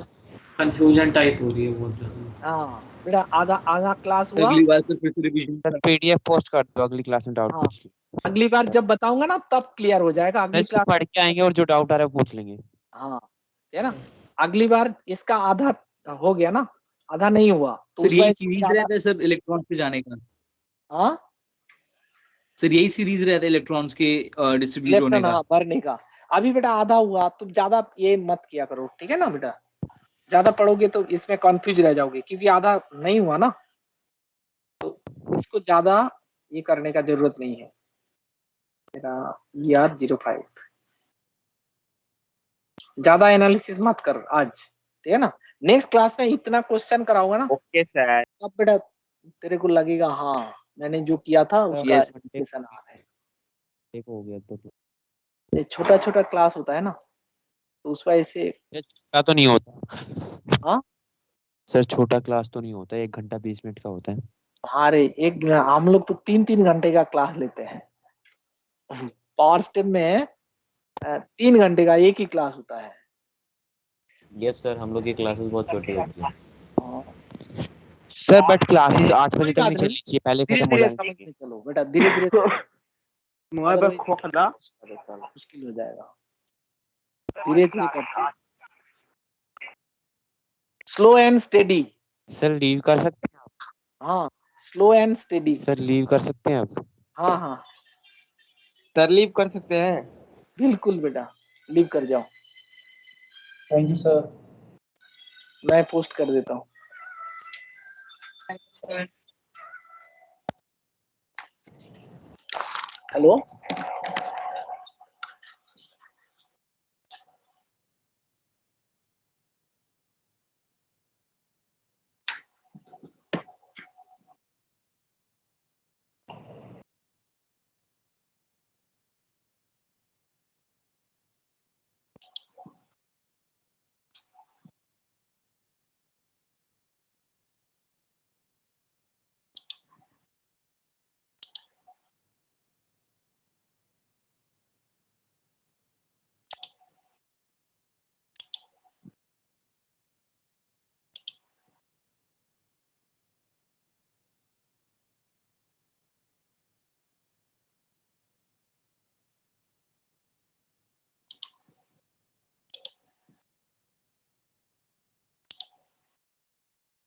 कंफ्यूजन टाइप हो रही है बहुत ज्यादा। हाँ बेटा, आधा क्लास हुआ। अगली बार तो फिर से रिवीजन सर पीडीएफ पोस्ट कर दो, अगली क्लास में डाउट पूछ लो। अगली बार जब बताऊंगा ना तब क्लियर हो जाएगा, अगली क्लास पढ़ के आएंगे और जो डाउट आ रहा है वो पूछ लेंगे। हाँ ठीक है ना, अगली बार इसका आधा हो गया ना, आधा नहीं हुआ तो सर उस यही बार सीरीज रहता है सर इलेक्ट्रॉन पे जाने का? हाँ सर यही सीरीज रहता है इलेक्ट्रॉन्स के डिस्ट्रीब्यूट होने का? भरने का। अभी बेटा आधा हुआ, तुम ज्यादा ये मत किया करो, ठीक है ना बेटा, ज्यादा पढ़ोगे तो इसमें कंफ्यूज रह जाओगे, क्योंकि आधा नहीं हुआ ना, तो इसको ज्यादा ये करने का जरूरत नहीं है। मेरा ER05 ज्यादा एनालिसिस मत कर आज, ठीक है ना। नेक्स्ट क्लास में इतना क्वेश्चन कराऊंगा ना, ओके सर। तब बेटा तेरे को लगेगा हाँ मैंने जो किया था उसका एप्लीकेशन आ रहा है। एक हो गया तो ये छोटा छोटा क्लास होता है ना, तो उस वजह से छोटा तो नहीं होता। हाँ सर छोटा क्लास तो नहीं होता, 1 घंटा 20 मिनट का होता है। हमारे हम लोग तो 3-3 घंटे का क्लास लेते हैं। पावर स्टेप में 3 घंटे का एक ही क्लास होता है। यस सर, हम लोग की क्लासेस बहुत छोटी होती है। सर बट क्लासेस 8 बजे तक नहीं चलनी चाहिए, पहले धीरे खत्म हो धीरे जाएंगी। समझ में चलो बेटा, धीरे धीरे मुश्किल हो जाएगा, धीरे धीरे करते। Slow and steady. Sir leave कर सकते हैं आप? हाँ, slow and steady. Sir leave कर सकते हैं आप? हाँ हाँ सर लीव कर सकते हैं? बिल्कुल बेटा, लीव कर जाओ। Thank you sir. मैं पोस्ट कर देता हूँ। हेलो।